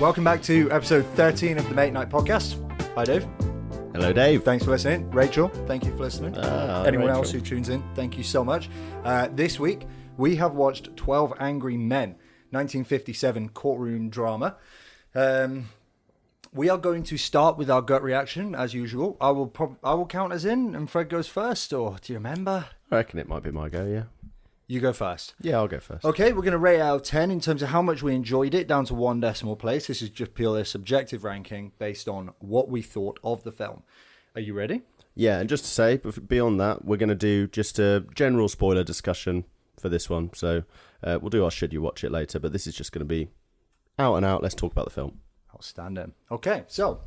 Welcome back to episode 13 of the Mate Night Podcast. Hi, Dave. Hello, Dave. Thanks for listening. Rachel, thank you for listening. Anyone Rachel. else who tunes in, thank you so much. This week, we have watched 12 Angry Men, 1957 courtroom drama. We are going to start with our gut reaction, as usual. I will count us in, and Fred goes first, or do you remember? I reckon it might be my go, yeah. You go first. Yeah, I'll go first. Okay, we're going to rate out of 10 in terms of how much we enjoyed it, down to one decimal place. This is just purely a subjective ranking based on what we thought of the film. Are you ready? Yeah, and just to say, beyond that, we're going to do just a general spoiler discussion for this one. So we'll do our should you watch it later, but this is just going to be out and out. Let's talk about the film. Outstanding. Okay, so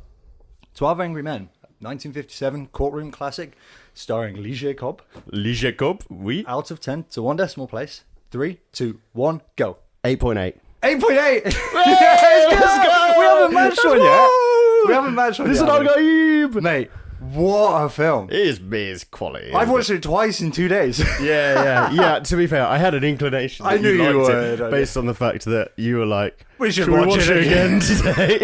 12 Angry Men, 1957 courtroom classic, starring Lee Jacob. Lee Jacob, oui. Out of 10 to one decimal place. 3, 2, 1, go. 8.8. 8.8! Let's go! We haven't matched one yet. We haven't matched one yet. Listen, Gaib! Mate, what a film. It is quality. I've watched it twice in 2 days. Yeah, to be fair, I had an inclination that I knew you liked would. it based on the fact that you were like, We should we watch it again today?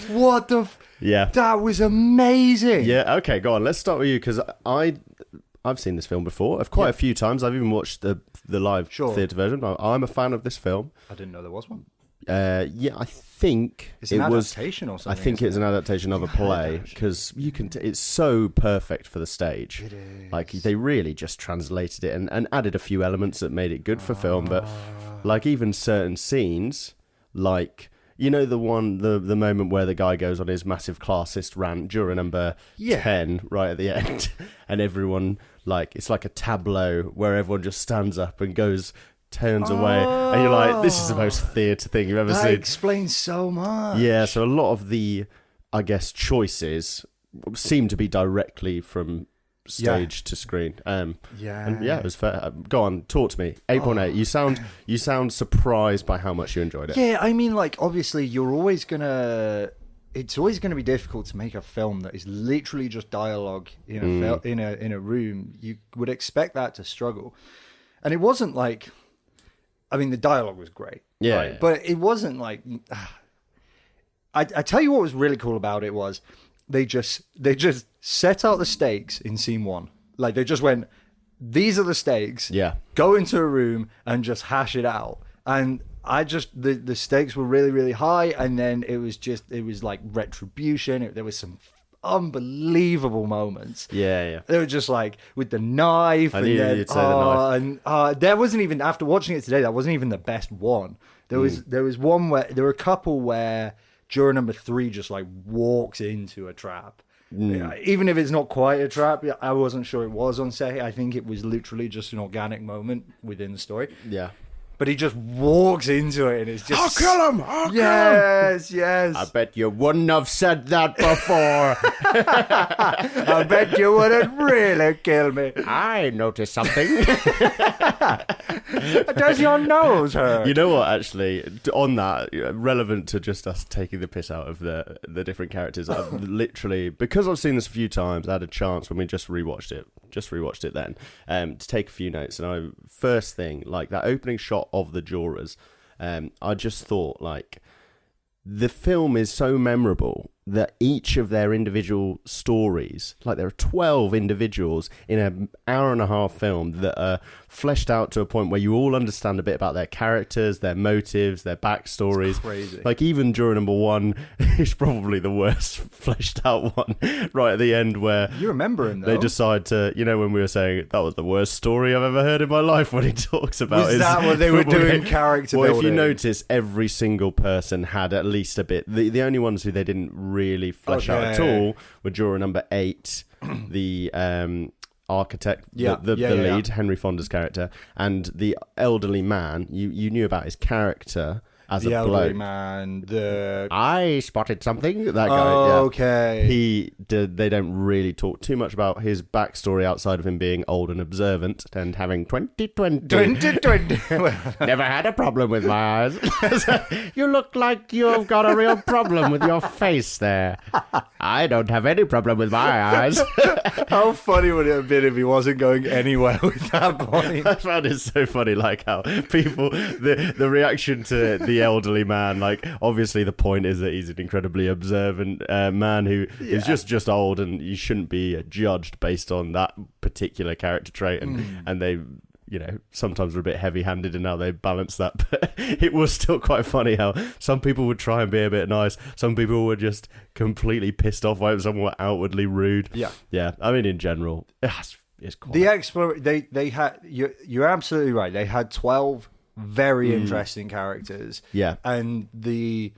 What the... Yeah. That was amazing. Yeah, okay, go on. Let's start with you, because I've seen this film before. Quite a few times. I've even watched the live theatre version. I'm a fan of this film. I didn't know there was one. Yeah, I think It's an adaptation or something. I think it's an adaptation of a play, because you can. It's so perfect for the stage. It is. Like, they really just translated it and added a few elements that made it good for film. But like, even certain scenes, like, you know, the moment where the guy goes on his massive classist rant, juror number 10, right at the end, and everyone, like, it's like a tableau where everyone just stands up and turns away, and you're like, this is the most theatre thing you've ever That seen. explains so much. Yeah, so a lot of the, I guess, choices seem to be directly from stage to screen. And yeah, it was fair. Go on, talk to me. 8.8. You sound surprised by how much you enjoyed it. Yeah, I mean, like, obviously, it's always gonna be difficult to make a film that is literally just dialogue in a room. You would expect that to struggle, and it wasn't like. I mean, the dialogue was great, right? But it wasn't like. I tell you what was really cool about it was they just set out the stakes in scene one. Like, they just went, these are the stakes. Yeah. Go into a room and just hash it out. And the stakes were really, really high. And then it was like retribution. There was some unbelievable moments. Yeah. They were just like with the knife. I knew you'd say the knife. And there wasn't even, after watching it today, that wasn't even the best one. There was one where, there were a couple where juror number 3 just like walks into a trap. Even if it's not quite a trap, I wasn't sure it was on set. I think it was literally just an organic moment within the story. Yeah. But he just walks into it, and it's just... I'll kill him! Yes. I bet you wouldn't have said that before. I bet you wouldn't really kill me. I noticed something. Does your nose hurt? You know what, actually, on that, relevant to just us taking the piss out of the different characters, I've literally, because I've seen this a few times, I had a chance when we just rewatched it then, to take a few notes. And first thing, like that opening shot of the jurors, I just thought, like, the film is so memorable that each of their individual stories, like there are 12 individuals in an hour and a half film that are fleshed out to a point where you all understand a bit about their characters, their motives, their backstories. It's crazy. Like, even juror number 1 is probably the worst fleshed out one right at the end, where you remember him though. They decide to, you know, when we were saying that was the worst story I've ever heard in my life, when he talks about was that what they were doing character building? Well, if you notice, every single person had at least a bit. The only ones who they didn't really flesh out at all were juror number 8, the architect, the lead, Henry Fonda's character, and the elderly man. You knew about his character as the a elderly bloke. Man, I spotted something. That guy. Okay. They don't really talk too much about his backstory outside of him being old and observant and having 20/20. 20/20. Never had a problem with my eyes. You look like you've got a real problem with your face there. I don't have any problem with my eyes. How funny would it have been if he wasn't going anywhere with that point? I found it so funny, like how people, the reaction to the the elderly man. Like, obviously, the point is that he's an incredibly observant man who is just old, and you shouldn't be judged based on that particular character trait. And they, sometimes are a bit heavy-handed in how they balance that. But it was still quite funny how some people would try and be a bit nice. Some people were just completely pissed off by someone were outwardly rude. Yeah. I mean, in general, it's quite... They had... You're absolutely right. They had 12 very interesting characters. Yeah. And the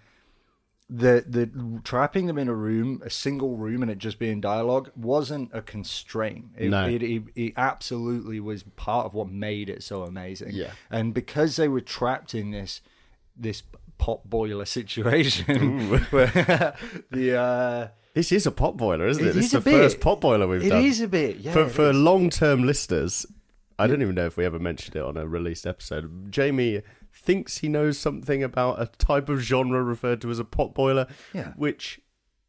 trapping them in a single room and it just being dialogue wasn't a constraint. It absolutely was part of what made it so amazing. Yeah. And because they were trapped in this pot boiler situation, where this is a pot boiler, isn't it? This is the bit. first pot boiler we've done. It is a bit, yeah. For long-term listeners, I don't even know if we ever mentioned it on a released episode. Jamie thinks he knows something about a type of genre referred to as a pot boiler. Yeah. Which,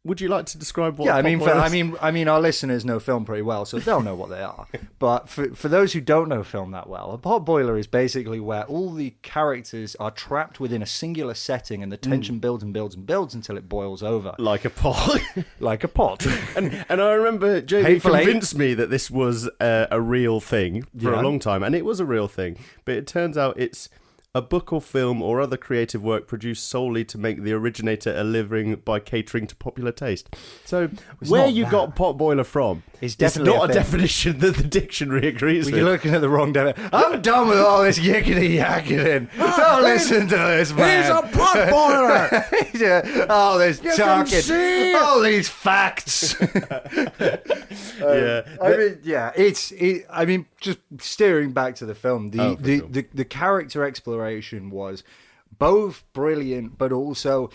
would you like to describe what? Yeah, a pot boiler is? I mean, our listeners know film pretty well, so they'll know what they are. But for those who don't know film that well, a pot boiler is basically where all the characters are trapped within a singular setting, and the tension builds and builds and builds until it boils over, Like a pot. like a pot. And I remember Jamie convinced me that this was a real thing for a long time, and it was a real thing. But it turns out it's a book or film or other creative work produced solely to make the originator a living by catering to popular taste. So where you got pot boiler from is definitely not a definition that the dictionary agrees with. You're looking at the wrong definition. I'm done with all this yickety yakking. Don't listen to this, man. He's a pot boiler. All this talking. All these facts. I mean, just steering back to the film, the character exploration was both brilliant, but also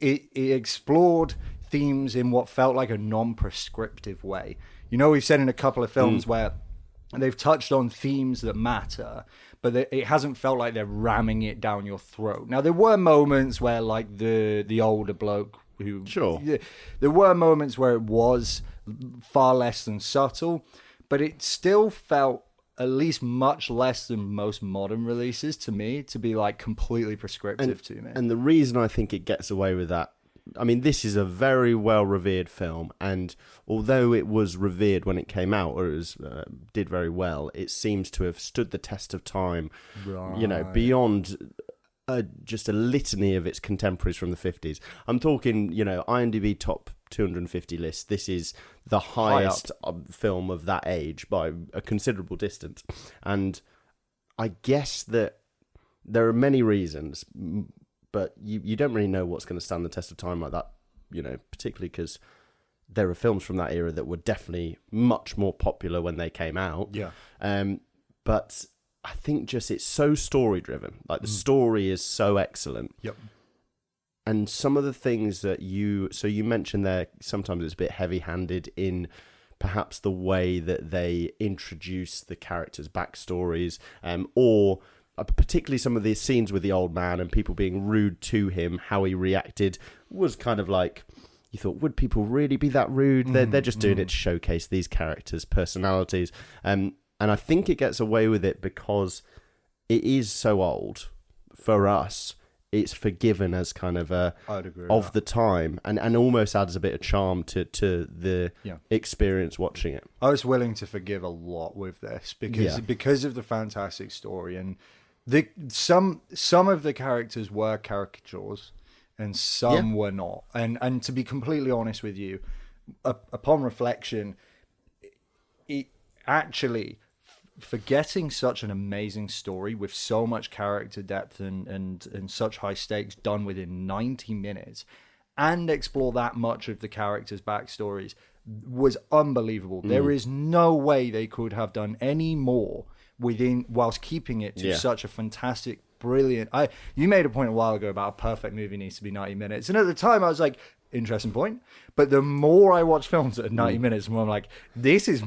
it explored themes in what felt like a non-prescriptive way. We've said in a couple of films where they've touched on themes that matter, but it hasn't felt like they're ramming it down your throat. Now, there were moments where, like the older bloke who... Sure. There were moments where it was far less than subtle, but it still felt at least much less than most modern releases to me to be like completely prescriptive to me. And the reason I think it gets away with that, I mean, this is a very well revered film, and although it was revered when it came out, or it was did very well, it seems to have stood the test of time, beyond just a litany of its contemporaries from the 50s. I'm talking, IMDb top 250 list. This is the highest film of that age by a considerable distance. And I guess that there are many reasons, but you don't really know what's going to stand the test of time like that, particularly because there are films from that era that were definitely much more popular when they came out. Yeah. But I think just it's so story driven. Like the story is so excellent. Yep. And some of the things that you mentioned there, sometimes it's a bit heavy-handed in perhaps the way that they introduce the characters' backstories, or particularly some of the scenes with the old man and people being rude to him, how he reacted was kind of like, you thought, would people really be that rude? They're just doing it to showcase these characters' personalities. And I think it gets away with it because it is so old for us. It's forgiven as kind of of the time, and almost adds a bit of charm to the experience watching it. I was willing to forgive a lot with this because of the fantastic story, and some of the characters were caricatures and some were not. And to be completely honest with you, upon reflection, it actually, forgetting such an amazing story with so much character depth and such high stakes done within 90 minutes and explore that much of the characters' backstories was unbelievable. There is no way they could have done any more whilst keeping it to such a fantastic, brilliant... You made a point a while ago about a perfect movie needs to be 90 minutes. And at the time I was like, interesting point. But the more I watch films that are 90 minutes, the more I'm like, this is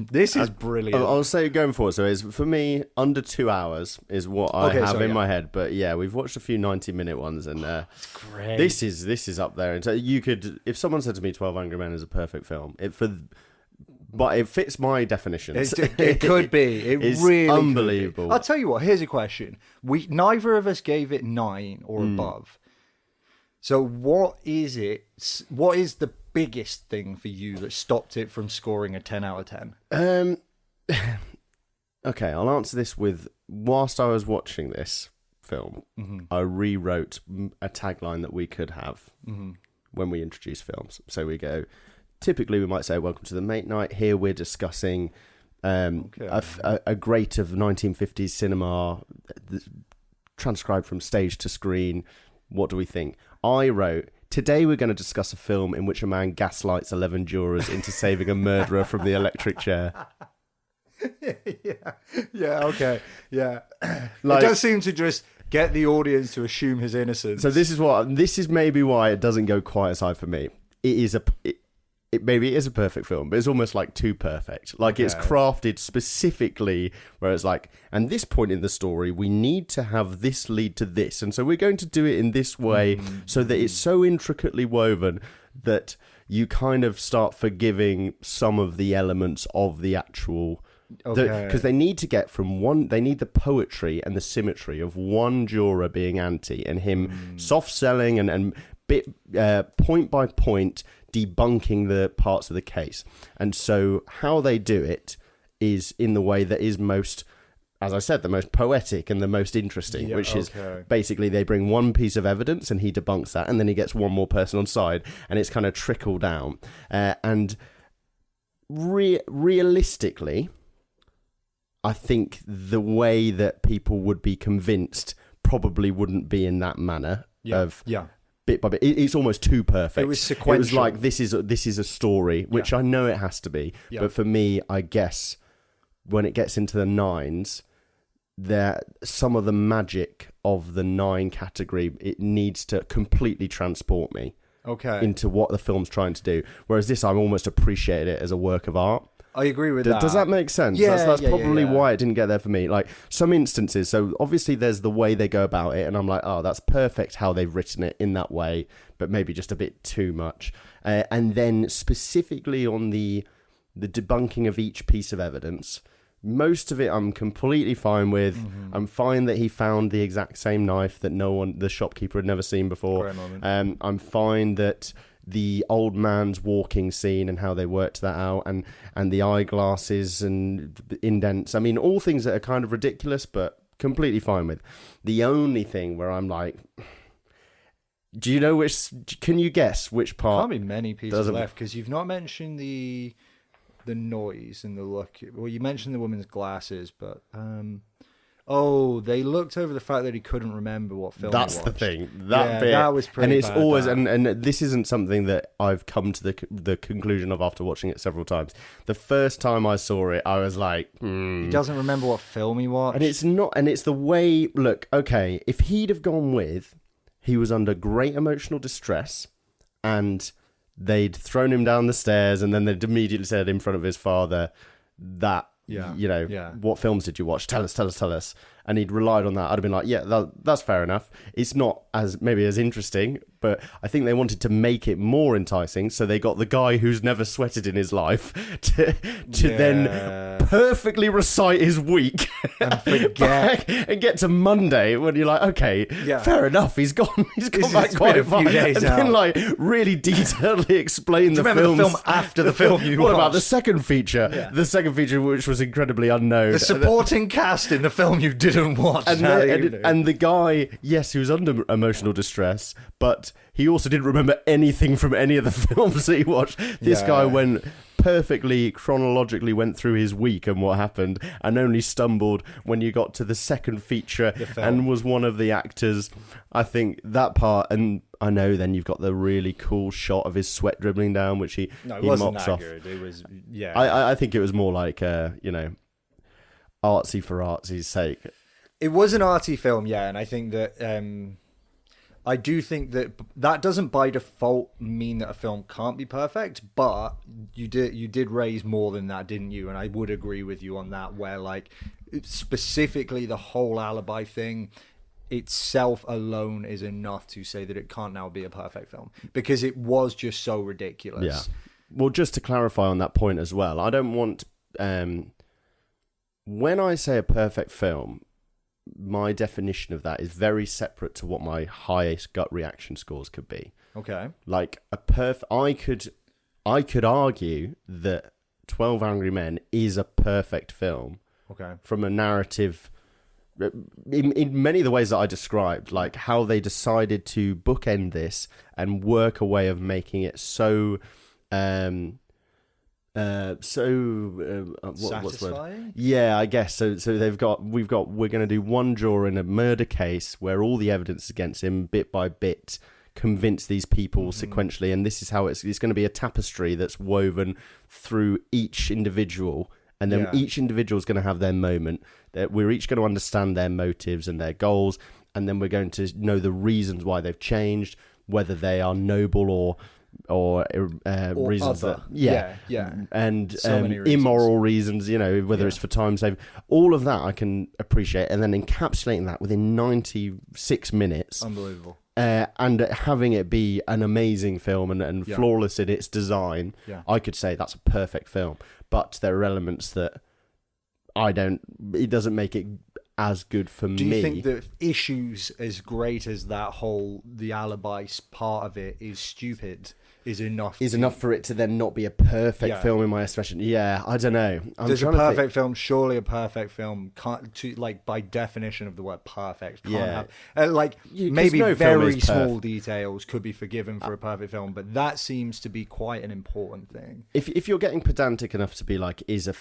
brilliant. I'll say going forward, so for me, under 2 hours is what I have in my head. But yeah, we've watched a few 90-minute ones, and great. This is up there. And so you could, if someone said to me 12 Angry Men is a perfect film, but it fits my definitions. It could be. It's really unbelievable. I'll tell you what. Here's a question. Neither of us gave it 9 or above. So what is it? What is the biggest thing for you that stopped it from scoring a 10 out of 10? Okay, I'll answer this with, whilst I was watching this film, I rewrote a tagline that we could have when we introduce films. So we go, typically we might say, welcome to the Mate Night. Here we're discussing a great of 1950s cinema, transcribed from stage to screen. What do we think? I wrote, today we're going to discuss a film in which a man gaslights 11 jurors into saving a murderer from the electric chair. Okay. It does seem to just get the audience to assume his innocence. So this is maybe why it doesn't go quite as high for me. Maybe it is a perfect film, but it's almost like too perfect. Like it's crafted specifically where it's like, and this point in the story, we need to have this lead to this. And so we're going to do it in this way so that it's so intricately woven that you kind of start forgiving some of the elements of the actual... Because they need to get from one... They need the poetry and the symmetry of one juror being anti and him soft-selling and point by point debunking the parts of the case. And so how they do it is in the way that is most, as I said, the most poetic and the most interesting, which is basically they bring one piece of evidence and he debunks that, and then he gets one more person on side, and it's kind of trickle down. And realistically, I think the way that people would be convinced probably wouldn't be in that manner of... bit by bit. It's almost too perfect. It was sequential. It was like, this is a story, which I know it has to be. But for me, I guess when it gets into the nines, some of the magic of the 9 category, it needs to completely transport me into what the film's trying to do. Whereas this, I'm almost appreciated it as a work of art. I agree with that. Does that make sense? Yeah, that's probably why it didn't get there for me. Like some instances, so obviously there's the way they go about it, and I'm like, oh, that's perfect how they've written it in that way, but maybe just a bit too much. And then specifically on the debunking of each piece of evidence, most of it I'm completely fine with. I'm fine that he found the exact same knife that the shopkeeper had never seen before. I'm fine that the old man's walking scene and how they worked that out, and the eyeglasses and the indents. I mean, all things that are kind of ridiculous, but completely fine with. The only thing where I'm like, do you know which? Can you guess which part? Can't be many pieces left because you've not mentioned the noise and the look. Well, you mentioned the woman's glasses, but they looked over the fact that he couldn't remember what film. That's the thing. That bit, that was pretty. And it's bad, always, and this isn't something that I've come to the conclusion of after watching it several times. The first time I saw it, I was like, he doesn't remember what film he watched, and it's not, and it's the way. Look, okay, if he'd have gone with, he was under great emotional distress, and they'd thrown him down the stairs, and then they'd immediately said in front of his father that. What films did you watch? Tell us. And he'd relied on that. I'd have been like, that's fair enough. It's not as interesting, but I think they wanted to make it more enticing, so they got the guy who's never sweated in his life to then perfectly recite his week and forget and get to Monday when you're like, okay, fair enough. He's gone back quite a few days and then like really detailedly explain the film after the film you watched. What about the second feature? Yeah. The second feature, which was incredibly unknown. The supporting cast in the film you didn't watch. And the guy, yes, he was under emotional distress, but he also didn't remember anything from any of the films that he watched. This guy went perfectly chronologically went through his week and what happened, and only stumbled when you got to the second feature and was one of the actors. I think that part, and I know then you've got the really cool shot of his sweat dribbling down, which he mops off. Good. It was, I think it was more like artsy for artsy's sake. It was an arty film, and I think that I do think that doesn't by default mean that a film can't be perfect, but you did raise more than that, didn't you? And I would agree with you on that, where like specifically the whole alibi thing itself alone is enough to say that it can't now be a perfect film, because it was just so ridiculous. Yeah. Well, just to clarify on that point as well, I don't want when I say a perfect film, my definition of that is very separate to what my highest gut reaction scores could be. Okay. Like I could argue that 12 Angry Men is a perfect film. Okay. From a narrative, in many of the ways that I described, like how they decided to bookend this and work a way of making it so satisfying? Yeah, I guess so. So we're going to do one juror in a murder case where all the evidence against him, bit by bit, convince these people sequentially, and this is how it's going to be a tapestry that's woven through each individual, and then each individual is going to have their moment. That we're each going to understand their motives and their goals, and then we're going to know the reasons why they've changed, whether they are noble or reasons other. And So many reasons. immoral reasons, whether it's for time save, all of that I can appreciate, and then encapsulating that within 96 minutes, Unbelievable. and having it be an amazing film and flawless in its design, I could say that's a perfect film. But there are elements that it doesn't make it as good for me. Do you think that issues as great as that the alibi part of it is stupid is enough for it to then not be a perfect film in my estimation? Yeah, I don't know. There's a perfect film. Surely a perfect film can't, by definition of the word perfect, can't have maybe no very small details could be forgiven for a perfect film, but that seems to be quite an important thing. If you're getting pedantic enough to be like, is a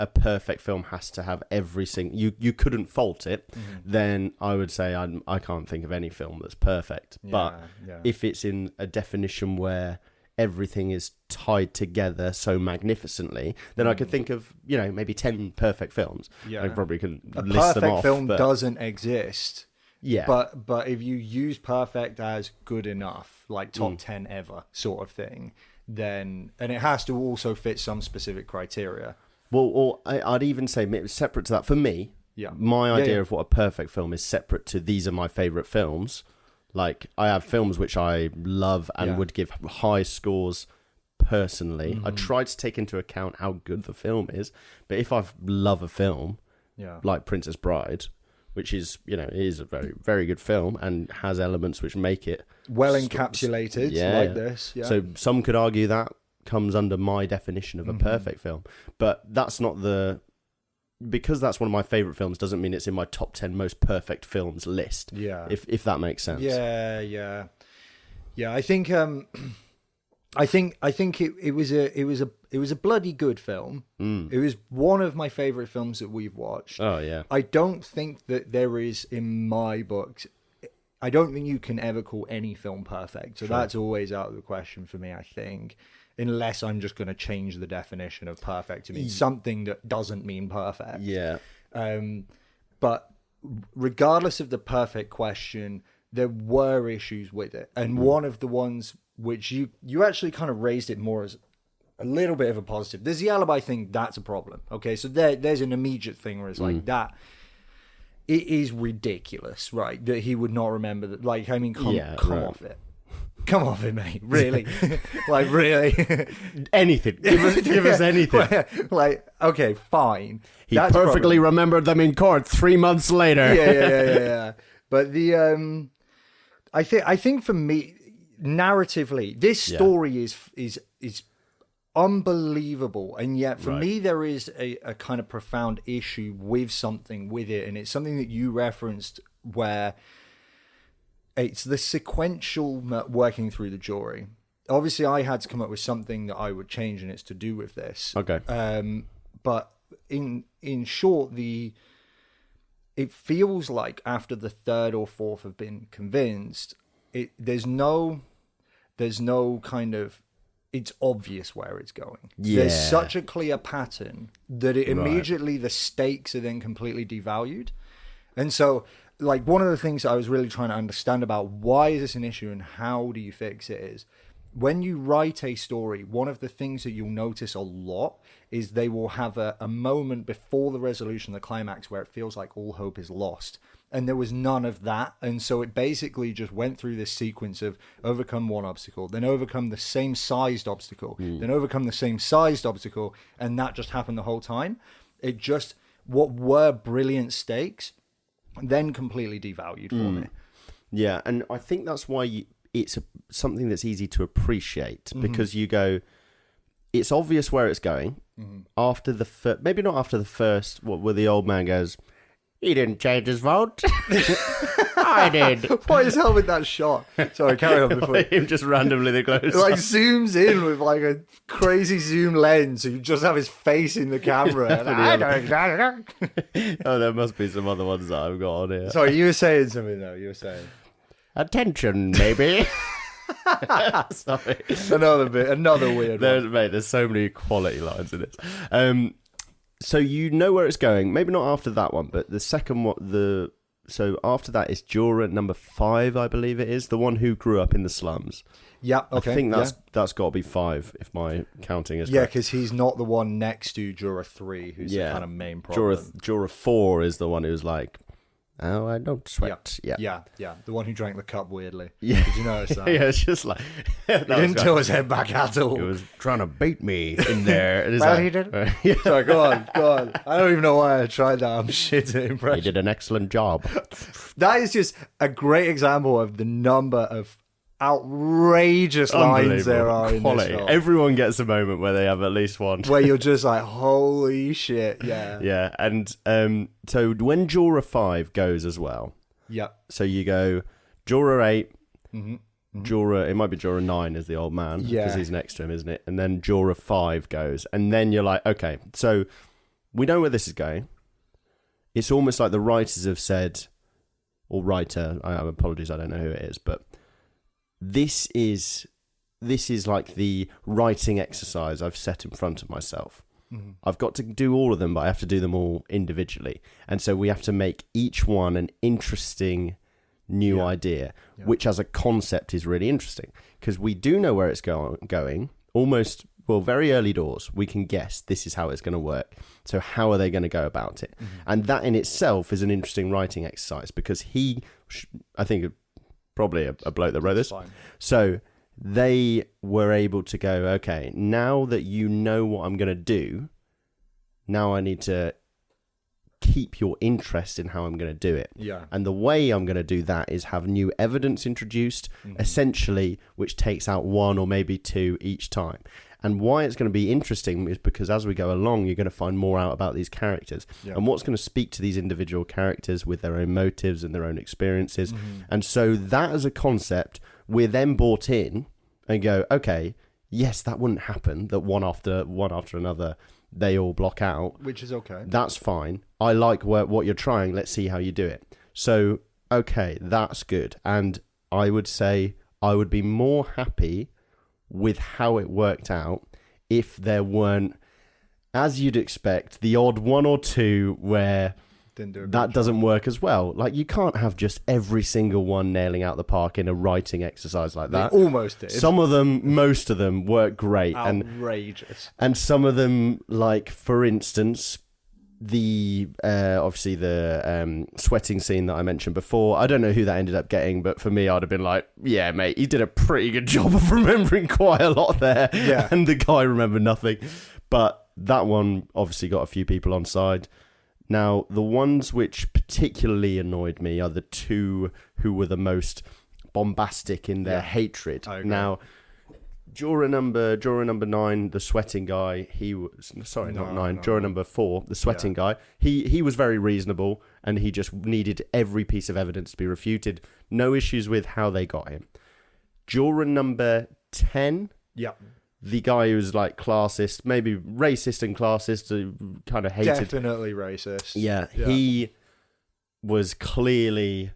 perfect film has to have every single, you couldn't fault it, then I would say I can't think of any film that's perfect. But if it's in a definition where everything is tied together so magnificently, then I could think of maybe 10 perfect films. I probably can list them off. A perfect film doesn't exist. Yeah, but if you use perfect as good enough, like top 10 ever sort of thing, then and it has to also fit some specific criteria. Well, or I'd even say separate to that for me. My idea of what a perfect film is separate to these are my favorite films. Like, I have films which I love and would give high scores personally. I try to take into account how good the film is. But if I love a film, like Princess Bride, which is, is a very, very good film and has elements which make it well encapsulated like this. Yeah. So some could argue that comes under my definition of a perfect film. But that's not because that's one of my favorite films doesn't mean it's in my top 10 most perfect films list. Yeah. If that makes sense. Yeah. I think it was a bloody good film. It was one of my favorite films that we've watched. Oh yeah. I don't think that there is, in my books, I don't think you can ever call any film perfect. So that's always out of the question for me, I think. Unless I'm just going to change the definition of perfect to mean something that doesn't mean perfect. Yeah. But regardless of the perfect question, there were issues with it. And one of the ones which you actually kind of raised it more as a little bit of a positive. There's the alibi thing. That's a problem. Okay. So there's an immediate thing where it's like that. It is ridiculous, right? That he would not remember that. Like, I mean, come off it. Come off it, mate. Really? Like, really? Anything. Give us anything. Like, okay, fine. He perfectly remembered them in court 3 months later. Yeah. But the I think for me, narratively, this story is unbelievable, and yet for me there is a kind of profound issue with something with it, and it's something that you referenced where it's the sequential working through the jury. Obviously, I had to come up with something that I would change, and it's to do with this. Okay. But in short, it feels like after the third or fourth have been convinced, there's no kind of, it's obvious where it's going. Yeah. There's such a clear pattern that it immediately the stakes are then completely devalued, and so. Like, one of the things I was really trying to understand about why is this an issue and how do you fix it is when you write a story, one of the things that you'll notice a lot is they will have a moment before the resolution, the climax, where it feels like all hope is lost. And there was none of that. And so it basically just went through this sequence of overcome one obstacle, then overcome the same sized obstacle, then overcome the same sized obstacle. And that just happened the whole time. What were brilliant stakes then completely devalued for me. Yeah, and I think that's why it's something that's easy to appreciate, because you go, it's obvious where it's going. After the maybe not after the first, where the old man goes, he didn't change his vote. I did. What is hell with that shot? Sorry, carry on before. Him just randomly the close. It like zooms in with like a crazy zoom lens, so you just have his face in the camera. Oh, there must be some other ones that I've got on here. Sorry, you were saying something though. You were saying attention, maybe. Sorry. Another weird one. Mate, there's so many quality lines in this. So you know where it's going. Maybe not after that one, but the second one, so after that is juror number 5, I believe it is, the one who grew up in the slums. Yeah, okay. I think that's got to be 5 if my counting is correct. Yeah, because he's not the one next to juror 3, who's the kind of main problem. Juror 4 is the one who's like, oh, I don't sweat. Yeah. The one who drank the cup weirdly. Yeah. Did you notice that? Yeah, it's just like... He didn't tilt his head back at all. He was trying to bait me in there. He did. Yeah. Sorry, go on. I don't even know why I tried that. I'm shit at impression. He did an excellent job. That is just a great example of the number of outrageous lines there are in this film. Everyone gets a moment where they have at least one. Where you're just like, holy shit, yeah. Yeah, and so when Juror 5 goes as well, so you go Juror 8, Juror, it might be Juror 9 is the old man, because he's next to him, isn't it? And then Juror 5 goes, and then you're like, okay, so we know where this is going. It's almost like the writers have said, or writer, I apologize, I don't know who it is, but this is like the writing exercise I've set in front of myself. I've got to do all of them, but I have to do them all individually. And so we have to make each one an interesting new idea, which as a concept is really interesting, because we do know where it's going almost, well, very early doors. We can guess this is how it's going to work. So how are they going to go about it? And that in itself is an interesting writing exercise, because I think probably a bloke that wrote this. So they were able to go, okay, now that you know what I'm going to do, now I need to keep your interest in how I'm going to do it. Yeah. And the way I'm going to do that is have new evidence introduced, essentially, which takes out 1 or maybe 2 each time. And why it's going to be interesting is because as we go along, you're going to find more out about these characters and what's going to speak to these individual characters with their own motives and their own experiences. And so that as a concept, we're then brought in and go, okay, yes, that wouldn't happen, that one after another, they all block out. Which is okay. That's fine. I like what you're trying. Let's see how you do it. So, okay, that's good. And I would say I would be more happy with how it worked out if there weren't, as you'd expect, the odd 1 or 2 where that doesn't work as well. Like, you can't have just every single one nailing out the park in a writing exercise like that. They almost did. Most of them work great. Outrageous. And some of them, like, for instance, obviously the sweating scene that I mentioned before, I don't know who that ended up getting, but for me, I'd have been like, yeah, mate, he did a pretty good job of remembering quite a lot there. Yeah. And the guy remembered nothing. But that one obviously got a few people on side. Now, the ones which particularly annoyed me are the 2 who were the most bombastic in their hatred. Now, juror number 9, the sweating guy, juror number 4, the sweating guy, he was very reasonable, and he just needed every piece of evidence to be refuted. No issues with how they got him. Juror number 10, the guy who was like classist, maybe racist and classist, kind of hated. Definitely racist. Yeah, he was clearly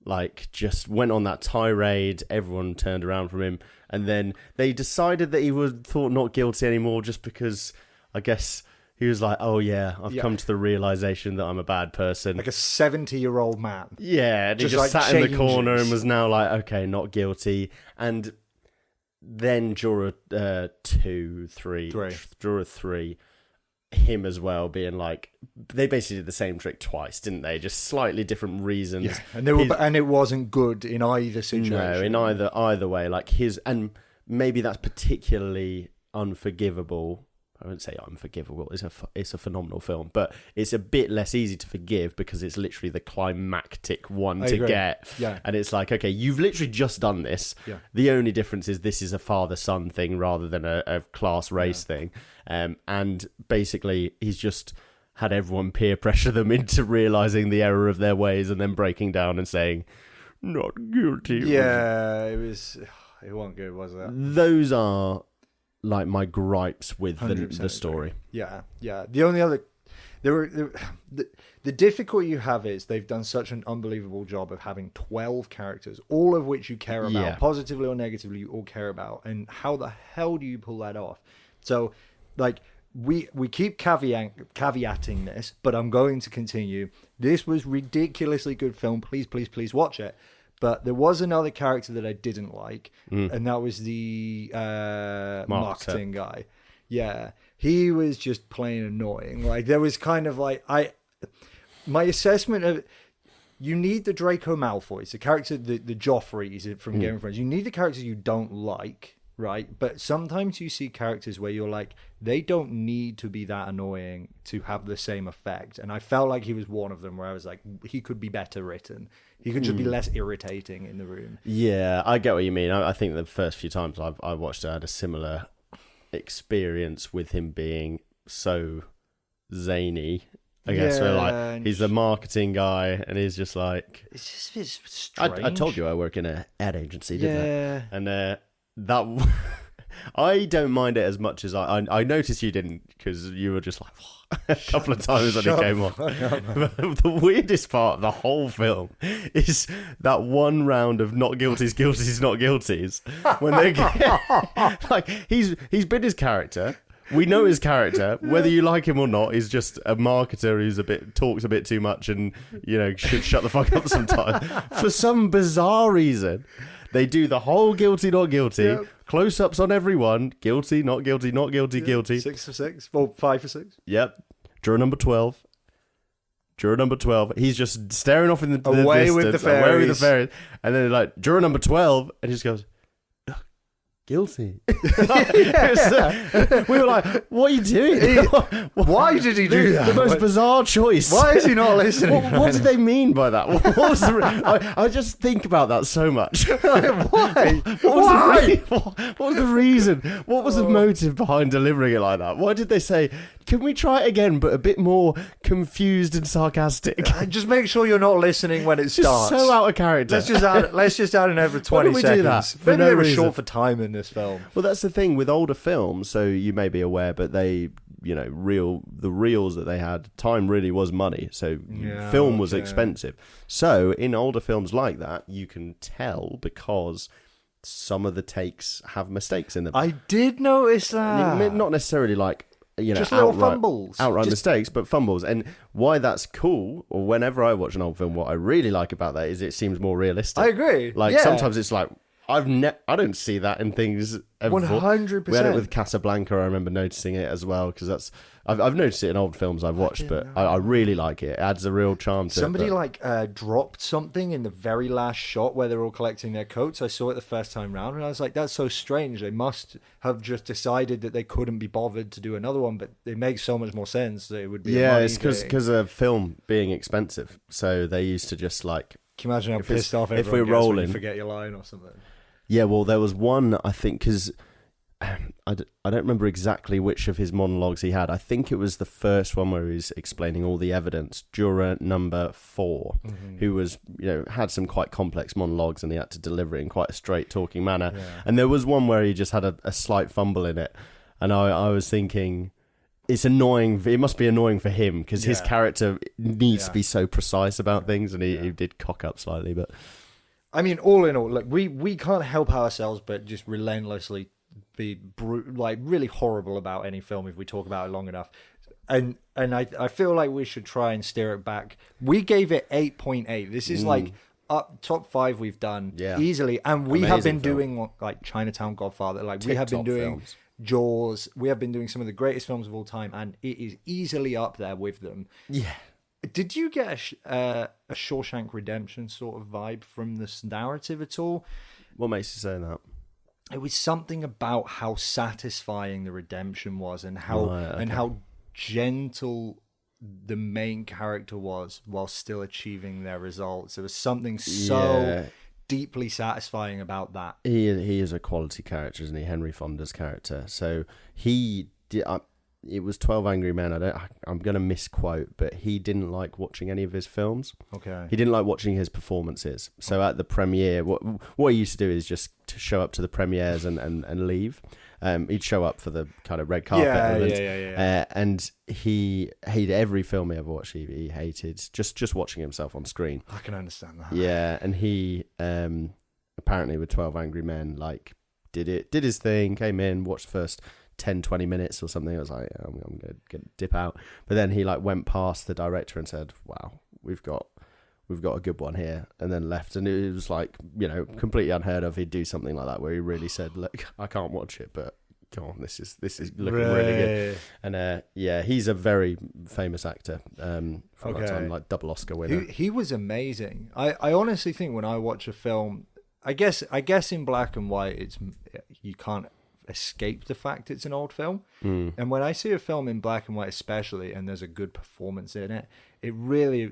like just went on that tirade. Everyone turned around from him, and then they decided that he was thought not guilty anymore, just because I guess he was like, "Oh yeah, I've come to the realization that I'm a bad person." Like a 70-year-old man. Yeah, and he just like sat in the corner and was now like, "Okay, not guilty." And then juror 3, him as well, being like, they basically did the same trick twice, didn't they? Just slightly different reasons. Yeah, and it wasn't good in either situation. No, in either way. Like and maybe that's particularly unforgivable. wouldn't say unforgivable. It's a phenomenal film, but it's a bit less easy to forgive because it's literally the climactic one to get. Yeah. And it's like, okay, you've literally just done this. Yeah. The only difference is this is a father-son thing rather than a class race thing. And basically, he's just had everyone peer pressure them into realizing the error of their ways and then breaking down and saying, not guilty. Yeah, it wasn't good, was it? Those are like my gripes with the story. Yeah. The only other, the difficulty you have is they've done such an unbelievable job of having 12 characters, all of which you care about, positively or negatively, you all care about. And how the hell do you pull that off? So, like, we keep caveating this, but I'm going to continue. This was ridiculously good film. Please watch it. But there was another character that I didn't like, and that was the marketing guy. Yeah, he was just plain annoying. Like, there was kind of like my assessment of, you need the Draco Malfoys, the character, the Joffreys from Game of Thrones. You need the characters you don't like, right? But sometimes you see characters where you're like, they don't need to be that annoying to have the same effect. And I felt like he was one of them, where I was like, he could be better written. He could just be less irritating in the room. Yeah, I get what you mean. I think the first few times I watched it, I had a similar experience with him being so zany. I guess where like he's a marketing guy and he's just like, it's just a bit strange. I told you I work in an ad agency, didn't I? And that I don't mind it as much as I noticed you didn't, because you were just like a couple of times when it came on. The weirdest part of the whole film is that one round of not guilties, not guilties. When they get, like, he's been his character. We know his character, whether you like him or not. He's just a marketer who's talks a bit too much and, should shut the fuck up sometimes. For some bizarre reason, they do the whole guilty, not guilty, close-ups on everyone, guilty, not guilty, not guilty, guilty. 6 for 6, well, 5 for 6. Yep. Juror number 12. He's just staring off in the distance. Away with the fairies. And then like, juror number 12, and he just goes, guilty. We were like, what are you doing? Why did he do that? The most bizarre choice. Why is he not listening? What did they mean by that? What was I just think about that so much. Why? What was the reason? What was the motive behind delivering it like that? Why did they say, can we try it again, but a bit more confused and sarcastic? Just make sure you're not listening when it starts. So out of character. Let's just add anher 20 seconds. Do that? Maybe they were short for time in this film. Well, that's the thing with older films. So you may be aware, but they, the reels that they had, time really was money. So film was expensive. So in older films like that, you can tell because some of the takes have mistakes in them. I did notice that. Not necessarily like, just little fumbles. Outright mistakes, but fumbles. And why that's cool, or whenever I watch an old film, what I really like about that is it seems more realistic. I agree. Like, sometimes it's like, I don't see that in things ever. 100%. We had it with Casablanca. I remember noticing it as well, because I've noticed it in old films I've watched, but I really like it. It adds a real charm to Somebody it. Somebody dropped something in the very last shot where they're all collecting their coats. I saw it the first time round, and I was like, that's so strange. They must have just decided that they couldn't be bothered to do another one, but it makes so much more sense that it would be a money it's because of film being expensive. So they used to just like... Can you imagine how pissed off everyone if we're gets rolling, when you forget your line or something? Yeah, well, there was one, I think, because I don't remember exactly which of his monologues he had. I think it was the first one where he was explaining all the evidence. Juror number 4, who was, had some quite complex monologues, and he had to deliver it in quite a straight talking manner. Yeah. And there was one where he just had a slight fumble in it. And I was thinking, it's annoying. It must be annoying for him, because his character needs to be so precise about things, and he did cock up slightly, but... I mean, all in all, look, we can't help ourselves but just relentlessly be really horrible about any film if we talk about it long enough. And I feel like we should try and steer it back. We gave it 8.8. This is like up top 5 we've done easily. And we have been doing like Chinatown, Godfather. Like we have been doing films. Jaws. We have been doing some of the greatest films of all time, and it is easily up there with them. Yeah. Did you get a Shawshank Redemption sort of vibe from this narrative at all? What makes you say that? it was something about how satisfying the redemption was, and how gentle the main character was while still achieving their results. There was something so deeply satisfying about that. He is a quality character, isn't he? Henry Fonda's character. So he did. It was 12 Angry Men. I'm going to misquote, but he didn't like watching any of his films. Okay. He didn't like watching his performances. So at the premiere, what he used to do is just to show up to the premieres and leave. He'd show up for the kind of red carpet elements. And he hated every film he ever watched. He hated just watching himself on screen. I can understand that. Yeah, and he apparently with 12 Angry Men, like did his thing, came in, watched the first 10-20 minutes or something. I was like, I'm gonna dip out. But then he like went past the director and said, wow, we've got a good one here, and then left. And it was like, completely unheard of. He'd do something like that where he really said, look, I can't watch it, but come on, this is looking really good. And he's a very famous actor from that time, like double Oscar winner. He was amazing. I honestly think when I watch a film, I guess in black and white, you can't escape the fact it's an old film. And when I see a film in black and white especially, and there's a good performance in it,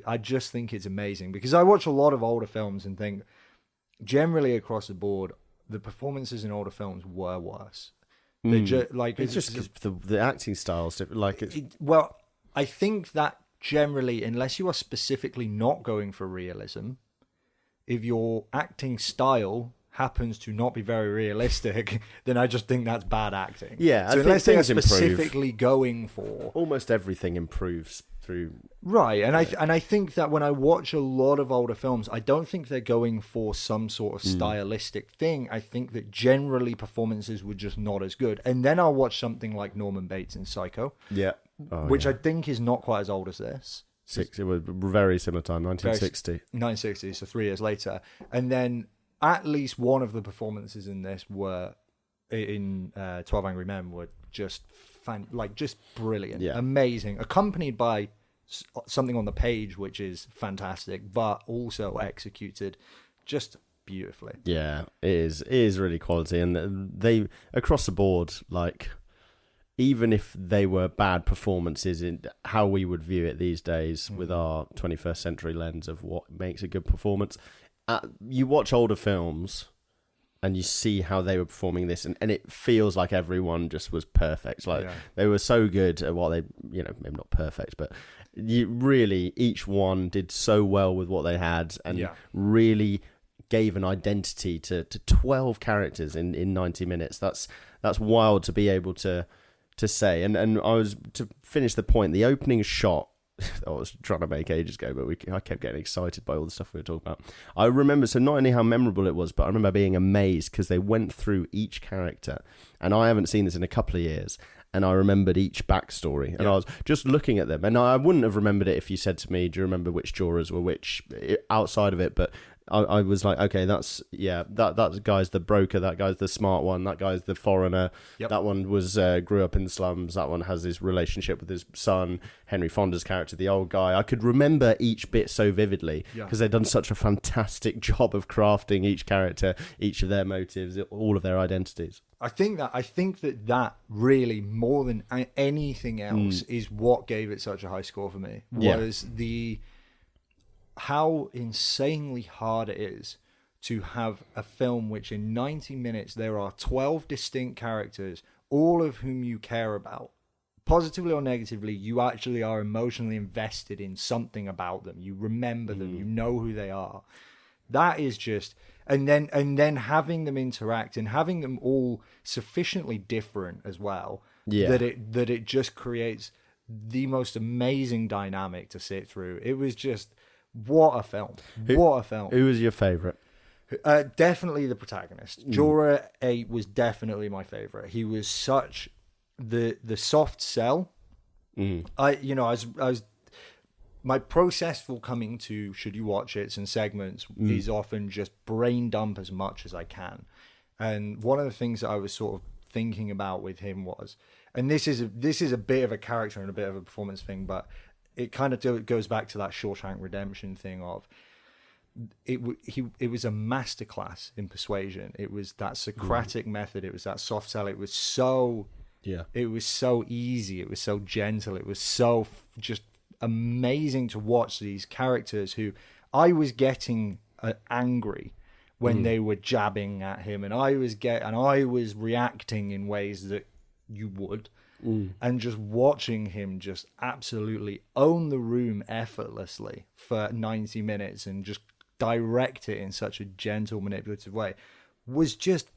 I just think it's amazing, because I watch a lot of older films and think generally across the board the performances in older films were worse. It's just because the acting styles different. Well, I think that generally, unless you are specifically not going for realism, if your acting style happens to not be very realistic, then I just think that's bad acting. Yeah, so unless they are specifically going for, almost everything improves through. Right, and I think that when I watch a lot of older films, I don't think they're going for some sort of stylistic thing. I think that generally performances were just not as good. And then I'll watch something like Norman Bates in Psycho, which I think is not quite as old as this. It was very similar time, 1960. 1960, so 3 years later, and then at least one of the performances in this were in 12 Angry Men were just just brilliant, amazing, accompanied by something on the page which is fantastic, but also executed just beautifully. Yeah, it is really quality, and they across the board, like even if they were bad performances in how we would view it these days with our 21st century lens of what makes a good performance. You watch older films and you see how they were performing this, and it feels like everyone just was perfect. They were so good at what they, maybe not perfect, but each one did so well with what they had, and really gave an identity to 12 characters in 90 minutes. That's wild to be able to say. And I was, to finish the point, the opening shot I was trying to make ages ago, but I kept getting excited by all the stuff we were talking about. I remember, so not only how memorable it was, but I remember being amazed because they went through each character, and I haven't seen this in a couple of years, and I remembered each backstory, and I was just looking at them, and I wouldn't have remembered it if you said to me, do you remember which jurors were which outside of it, but I was like, okay, that guy's the broker, that guy's the smart one, that guy's the foreigner, that one was grew up in the slums, that one has this relationship with his son, Henry Fonda's character, the old guy. I could remember each bit so vividly because they'd done such a fantastic job of crafting each character, each of their motives, all of their identities. I think that really, more than anything else, is what gave it such a high score for me. Was how insanely hard it is to have a film which in 90 minutes there are 12 distinct characters, all of whom you care about. Positively or negatively, you actually are emotionally invested in something about them. You remember them, you know who they are. That is just... And then having them interact and having them all sufficiently different as well, that it just creates the most amazing dynamic to sit through. It was just... What a film. What a film. Who was your favourite? Definitely the protagonist. Juror 8 was definitely my favourite. He was such the soft sell. I was my process for coming to should you watch it and segments is often just brain dump as much as I can. And one of the things that I was sort of thinking about with him was, and this is a bit of a character and a bit of a performance thing, but it kind of goes back to that Shawshank Redemption thing of it was a masterclass in persuasion. It was that Socratic method. It was that soft sell. It was so It was so easy. It was so gentle. It was so just amazing to watch these characters who I was getting angry when they were jabbing at him, and I was reacting in ways that you would. And just watching him just absolutely own the room effortlessly for 90 minutes and just direct it in such a gentle, manipulative way was just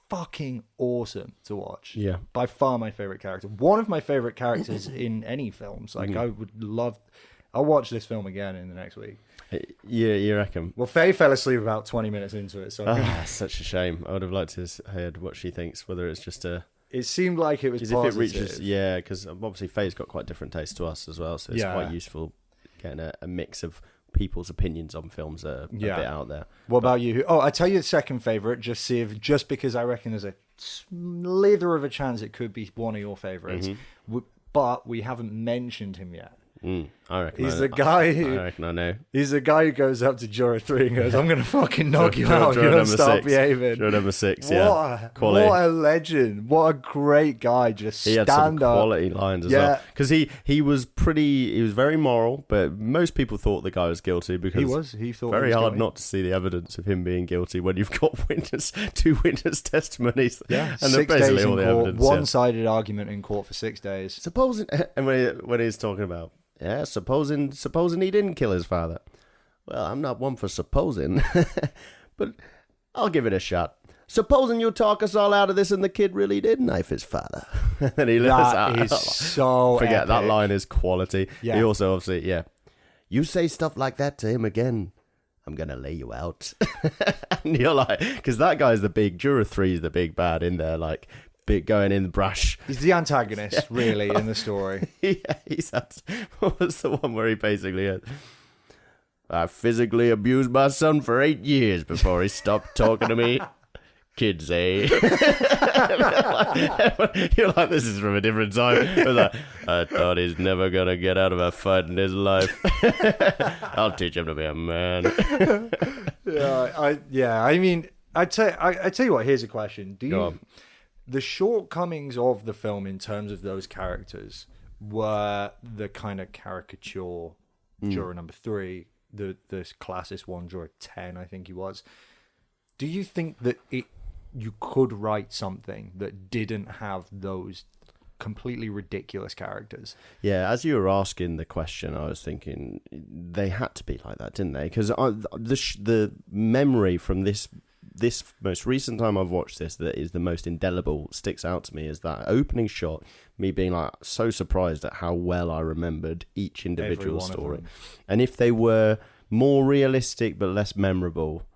fucking awesome to watch. Yeah. By far my favorite character. One of my favorite characters in any films. Like, I'll watch this film again in the next week. Yeah, you reckon? Well, Faye fell asleep about 20 minutes into it. So such a shame. I would have liked to have heard what she thinks, whether it's just a... It seemed like it was positive. If it reaches, because obviously Faye's got quite different taste to us as well, so it's quite useful getting a mix of people's opinions on films that are a bit out there. What about you? Oh, I tell you the second favourite, just because I reckon there's a slither of a chance it could be one of your favourites, but we haven't mentioned him yet. I reckon he's the guy who. I reckon I know. He's the guy who goes up to juror 3 and goes, "I'm going to fucking knock you out. You're going to stop behaving." Juror number 6. What a legend! What a great guy! Just he had some quality lines as well. Because he was very moral, but most people thought the guy was guilty because he thought very he was hard guilty. not to see the evidence of him being guilty when you've got two witness testimonies. Yeah, and 6 basically days in all the court, evidence. one-sided argument in court for 6 days. Supposing, and when he's talking about. Yeah, supposing he didn't kill his father. Well, I'm not one for supposing, but I'll give it a shot. Supposing you talk us all out of this and the kid really did knife his father. And he that is so forget epic. That line is quality. Yeah. He also obviously, you say stuff like that to him again, I'm going to lay you out. And you're like, because that guy's the big, juror 3 is the big bad in there, like, going in the brush. He's the antagonist, really, in the story. What was the one where he basically had, I physically abused my son for 8 years before he stopped talking to me. Kids, eh? You're like, this is from a different time. I thought he's never going to get out of a fight in his life. I'll teach him to be a man. I mean, I tell you what, here's a question. The shortcomings of the film in terms of those characters were the kind of caricature juror number 3, the classist one, juror 10, I think he was. Do you think that you could write something that didn't have those completely ridiculous characters? Yeah, as you were asking the question, I was thinking they had to be like that, didn't they? Because the memory from this most recent time I've watched this that is the most indelible, sticks out to me, is that opening shot, me being like so surprised at how well I remembered each individual story. And if they were more realistic but less memorable,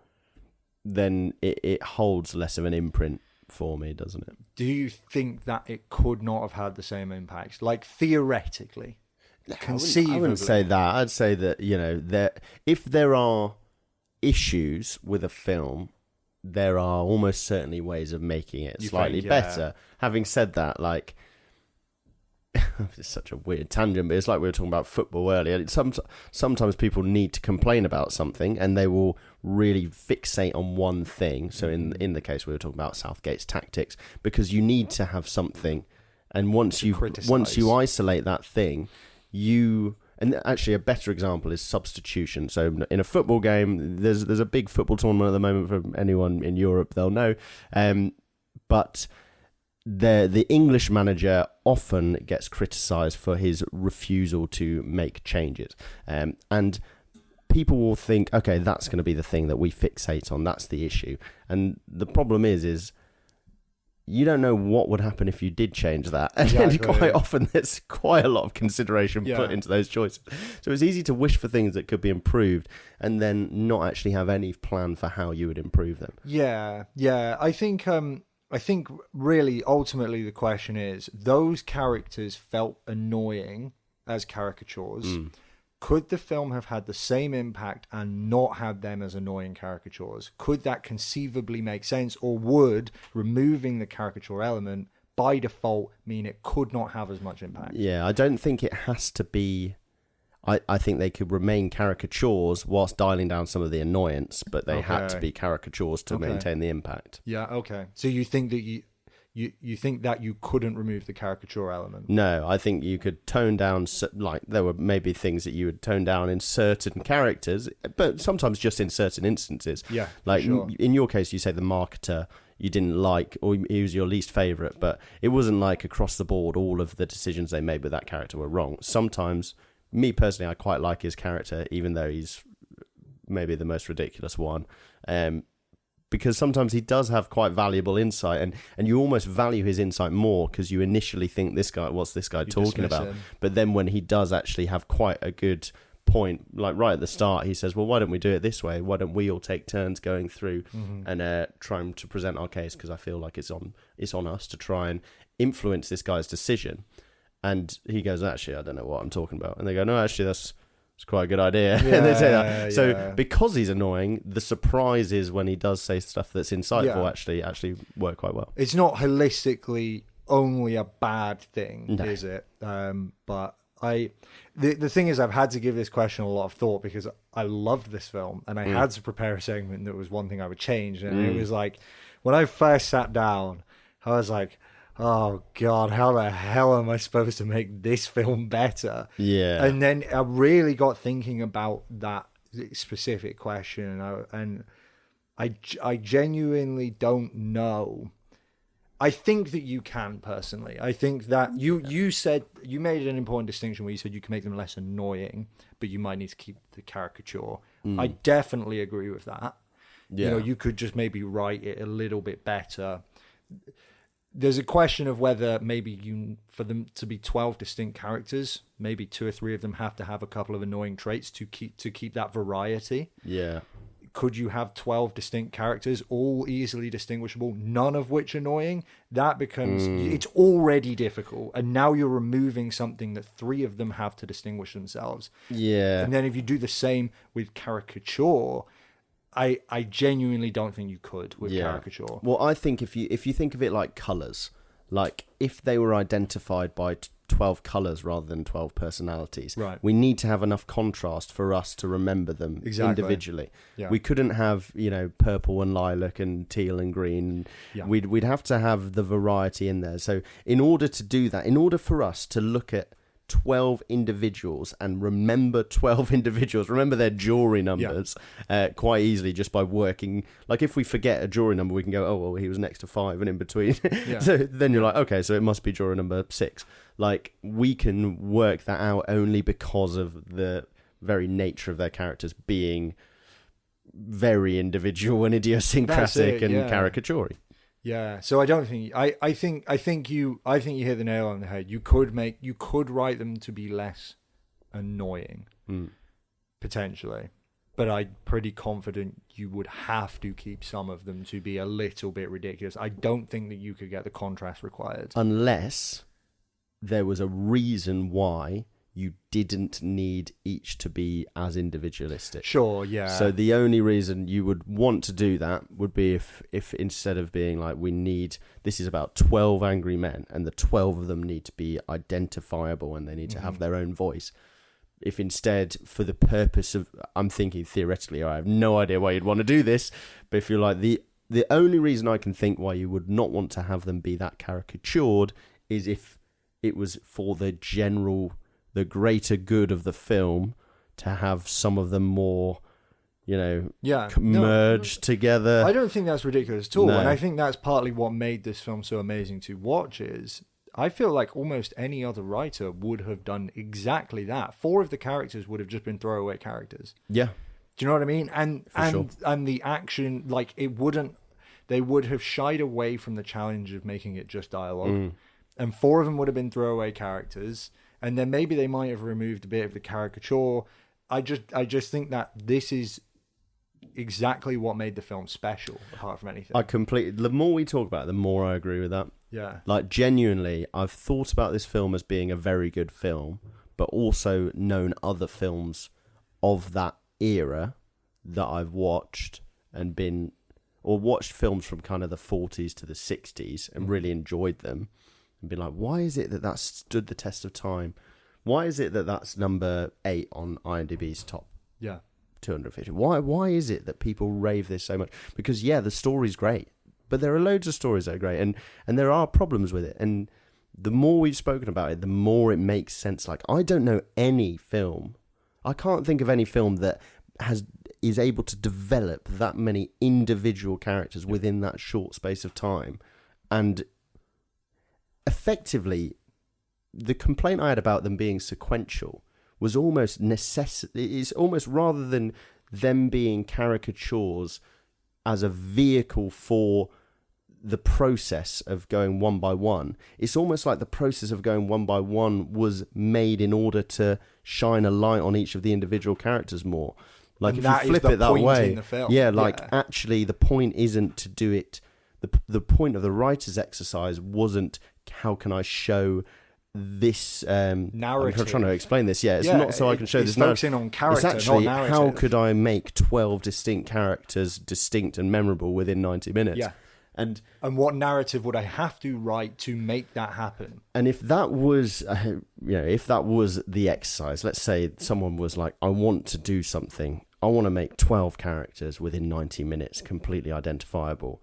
then it holds less of an imprint for me, doesn't it? Do you think that it could not have had the same impact? Like, theoretically, conceivably? I wouldn't say that. I'd say that, if there are issues with a film, there are almost certainly ways of making it slightly better. Having said that, like, it's such a weird tangent, but it's like we were talking about football earlier. Sometimes people need to complain about something and they will really fixate on one thing. So in the case we were talking about Southgate's tactics, because you need to have something, and once you isolate that thing, and actually a better example is substitution. So in a football game, there's a big football tournament at the moment for anyone in Europe, they'll know. But the English manager often gets criticised for his refusal to make changes. And people will think, okay, that's going to be the thing that we fixate on. That's the issue. And the problem is you don't know what would happen if you did change that. And quite often there's quite a lot of consideration put into those choices. So it's easy to wish for things that could be improved and then not actually have any plan for how you would improve them. Yeah. I think really ultimately the question is, those characters felt annoying as caricatures. Could the film have had the same impact and not had them as annoying caricatures? Could that conceivably make sense? Or would removing the caricature element by default mean it could not have as much impact? Yeah, I don't think it has to be... I think they could remain caricatures whilst dialing down some of the annoyance, but they had to be caricatures to maintain the impact. Yeah, okay. So you think that you think that you couldn't remove the caricature element? No, I think you could tone down, like, there were maybe things that you would tone down in certain characters, but sometimes just in certain instances. Yeah, like sure. In your case, you say the marketer you didn't like, or he was your least favourite, but it wasn't like across the board all of the decisions they made with that character were wrong. Sometimes, me personally, I quite like his character, even though he's maybe the most ridiculous one. Because sometimes he does have quite valuable insight, and you almost value his insight more because you initially think, what's this guy talking about? Him. But then when he does actually have quite a good point, like right at the start, he says, well, why don't we do it this way? Why don't we all take turns going through and trying to present our case? Because I feel like it's on us to try and influence this guy's decision. And he goes, actually, I don't know what I'm talking about. And they go, no, actually, it's quite a good idea. Yeah, and they say that. So yeah. because he's annoying, the surprise is when he does say stuff that's insightful actually work quite well. It's not holistically only a bad thing, is it? But the thing is, I've had to give this question a lot of thought because I loved this film and I had to prepare a segment that was one thing I would change. And it was like, when I first sat down, I was like, oh God, how the hell am I supposed to make this film better? Yeah. And then I really got thinking about that specific question, and I genuinely don't know. I think that you can, personally. I think that you said, you made an important distinction where you said you can make them less annoying, but you might need to keep the caricature. I definitely agree with that. Yeah. You know, you could just maybe write it a little bit better. There's a question of whether maybe for them to be 12 distinct characters, maybe 2 or 3 of them have to have a couple of annoying traits to keep that variety. Yeah. Could you have 12 distinct characters, all easily distinguishable, none of which annoying? That becomes, it's already difficult. And now you're removing something that 3 of them have to distinguish themselves. Yeah. And then if you do the same with caricature, I genuinely don't think you could with caricature. Well, I think if you think of it like colours, like if they were identified by 12 colours rather than 12 personalities, right, we need to have enough contrast for us to remember them individually. Yeah. We couldn't have, purple and lilac and teal and green. Yeah. We'd have to have the variety in there. So in order to do that, in order for us to look at 12 individuals and remember 12 individuals, remember their jury numbers quite easily just by working. Like if we forget a jury number, we can go, oh, well, he was next to 5 and in between. So then you're like, okay, so it must be jury number 6. Like we can work that out only because of the very nature of their characters being very individual and idiosyncratic and caricature-y. Yeah, so I don't think I think you hit the nail on the head. You could write them to be less annoying, potentially, but I'm pretty confident you would have to keep some of them to be a little bit ridiculous. I don't think that you could get the contrast required unless there was a reason why you didn't need each to be as individualistic. Sure, yeah. So the only reason you would want to do that would be if instead of being like, this is about 12 angry men and the 12 of them need to be identifiable and they need to have their own voice. If instead, for the purpose of, I'm thinking theoretically, I have no idea why you'd want to do this, but if you're like, the only reason I can think why you would not want to have them be that caricatured is if it was for the greater good of the film to have some of them more, merged together. I don't think that's ridiculous at all. No. And I think that's partly what made this film so amazing to watch is I feel like almost any other writer would have done exactly that. 4 of the characters would have just been throwaway characters. Yeah. Do you know what I mean? And sure. And the action, like they would have shied away from the challenge of making it just dialogue. And 4 of them would have been throwaway characters. And then maybe they might have removed a bit of the caricature. I just think that this is exactly what made the film special, apart from anything. The more we talk about it, the more I agree with that. Yeah. Like, genuinely, I've thought about this film as being a very good film, but also known other films of that era that I've watched or watched films from kind of the 40s to the 60s and really enjoyed them. And be like, why is it that stood the test of time Why is it that that's number 8 on IMDb's top Yeah. 250? Why is it that people rave this so much? Because yeah, the story's great, but there are loads of stories that are great, and there are problems with it. And the more we've spoken about it, the more it makes sense. Like, I don't know any film. I can't think of any film that is able to develop that many individual characters within that short space of time. And effectively, the complaint I had about them being sequential was almost it's almost, rather than them being caricatures as a vehicle for the process of going one by one, it's almost like the process of going one by one was made in order to shine a light on each of the individual characters more. Like, and if you flip it that way, actually the point isn't to do it. The point of the writer's exercise wasn't how can I show this narrative. I'm trying to explain this. Yeah, it's not so I can show this narrative. Focusing on character, it's actually not narrative. How could I make 12 distinct characters distinct and memorable within 90 minutes? Yeah. And what narrative would I have to write to make that happen? And if that was, if that was the exercise, let's say someone was like, I want to do something. I want to make 12 characters within 90 minutes, completely identifiable.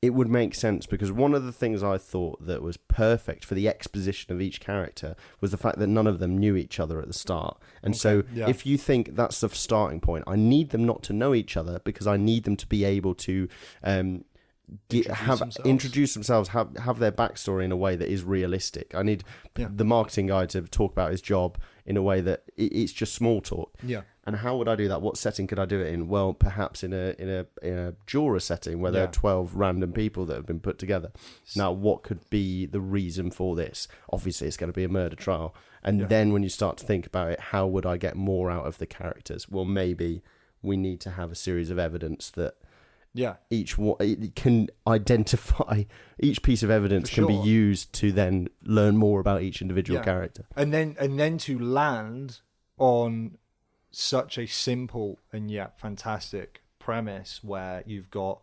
It would make sense, because one of the things I thought that was perfect for the exposition of each character was the fact that none of them knew each other at the start. And if you think that's the starting point, I need them not to know each other, because I need them to be able to introduce themselves, have their backstory in a way that is realistic. I need the marketing guy to talk about his job in a way that it's just small talk. Yeah. And how would I do that? What setting could I do it in? Well, perhaps in a juror setting where there are 12 random people that have been put together. Now, what could be the reason for this? Obviously, it's going to be a murder trial. And then when you start to think about it, how would I get more out of the characters? Well, maybe we need to have a series of evidence that each one it can identify. Each piece of evidence can be used to then learn more about each individual character. And then to land on such a simple and yet fantastic premise where you've got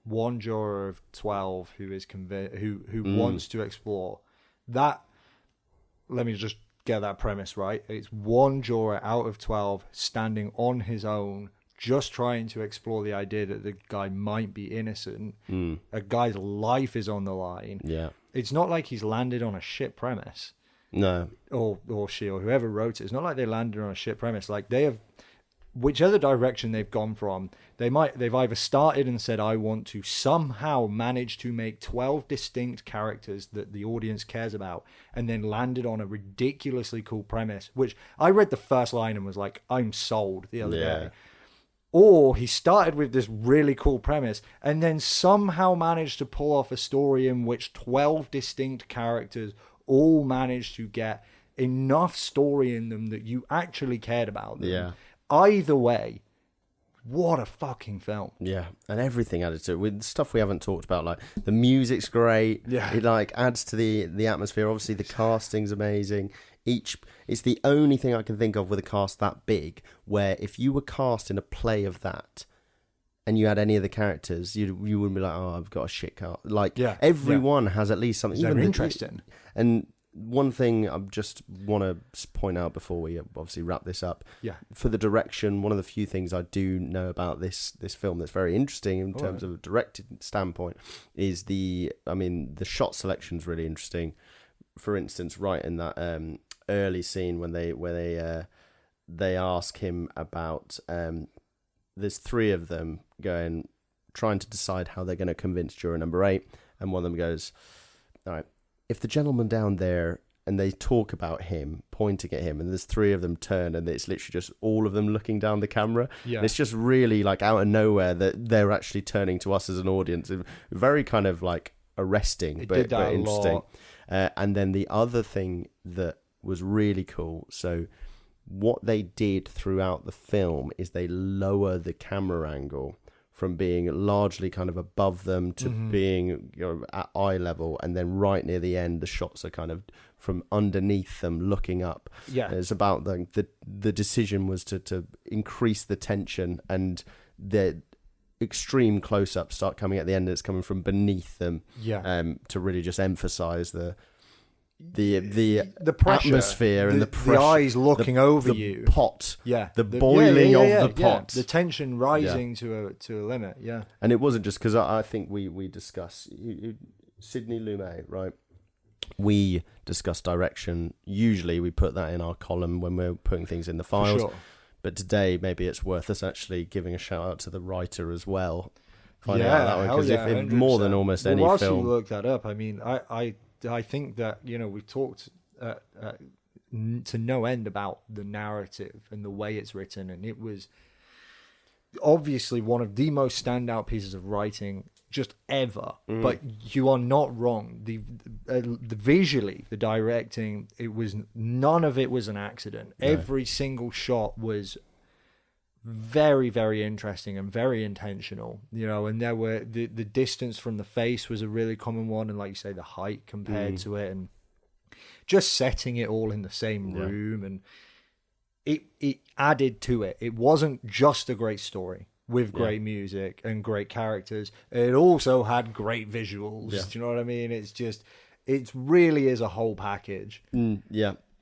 one juror of 12 who is who wants to explore that. Let me just get that premise right. It's one juror out of 12 standing on his own, just trying to explore the idea that the guy might be innocent. A guy's life is on the line. Yeah. It's not like he's landed on a shit premise. No. Or she, or whoever wrote it. It's not like they landed on a shit premise. Like, they have, whichever direction they've gone from, they've either started and said, I want to somehow manage to make 12 distinct characters that the audience cares about, and then landed on a ridiculously cool premise, which I read the first line and was like, I'm sold the other day. Or he started with this really cool premise and then somehow managed to pull off a story in which 12 distinct characters all managed to get enough story in them that you actually cared about them. Yeah. Either way, what a fucking film. Yeah, and everything added to it. With stuff we haven't talked about, like the music's great. Yeah. It like adds to the atmosphere. Obviously the casting's amazing. It's the only thing I can think of with a cast that big where if you were cast in a play of that and you had any of the characters, you wouldn't be like, oh, I've got a shit cast. Like, everyone has at least something. They're interesting. And one thing I just want to point out before we obviously wrap this up. Yeah. For the direction, one of the few things I do know about this film that's very interesting in terms of a directed standpoint is the shot selection's really interesting. For instance, right in that early scene when they ask him about there's 3 of them trying to decide how they're going to convince juror number 8, and one of them goes, all right, if the gentleman down there, and they talk about him, pointing at him, and there's 3 of them turn, and it's literally just all of them looking down the camera. Yeah. And it's just really like out of nowhere that they're actually turning to us as an audience. Very kind of like arresting, but interesting. And then the other thing that was really cool, so what they did throughout the film is they lower the camera angle from being largely kind of above them to being at eye level, and then right near the end the shots are kind of from underneath them looking up. Yeah, it's about the decision was to increase the tension, and the extreme close-ups start coming at the end. It's coming from beneath them, to really just emphasize the the pressure, atmosphere and the pressure, the eyes looking over the you, pot, the boiling of the pot, the tension rising to a limit, And it wasn't just because I think we discuss Sidney Lumet, right? We discuss direction. Usually we put that in our column when we're putting things in the files. Sure. But today maybe it's worth us actually giving a shout out to the writer as well. Finding out that one, because if more than almost any whilst film. You look that up, I mean, I think that we've talked to no end about the narrative and the way it's written, and it was obviously one of the most standout pieces of writing just ever. But you are not wrong. The visually, the directing, none of it was an accident. No. Every single shot was very, very interesting and very intentional, and there were the distance from the face was a really common one, and like you say, the height compared to it, and just setting it all in the same room, and it added to it. It wasn't just a great story with great music and great characters. It also had great visuals. Do you know what I mean? It really is a whole package.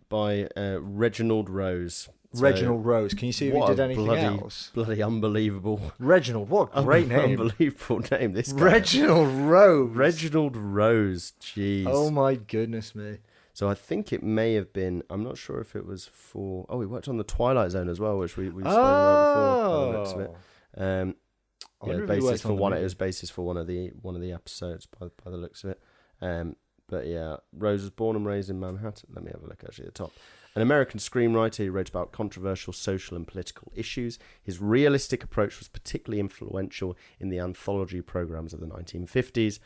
By Reginald Rose. Reginald Rose. Can you see if he did anything else? Bloody unbelievable. Reginald, what a great name. Unbelievable name, this guy. Reginald Rose. Reginald Rose, jeez. Oh my goodness me. So I think it may have been, I'm not sure if it was for, he worked on The Twilight Zone as well, which we spoke about before, by the looks of it. Basis for one, it was basis for one of the episodes by the looks of it. But yeah, Rose was born and raised in Manhattan. Let me have a look actually at the top. An American screenwriter, he wrote about controversial social and political issues. His realistic approach was particularly influential in the anthology programs of the 1950s.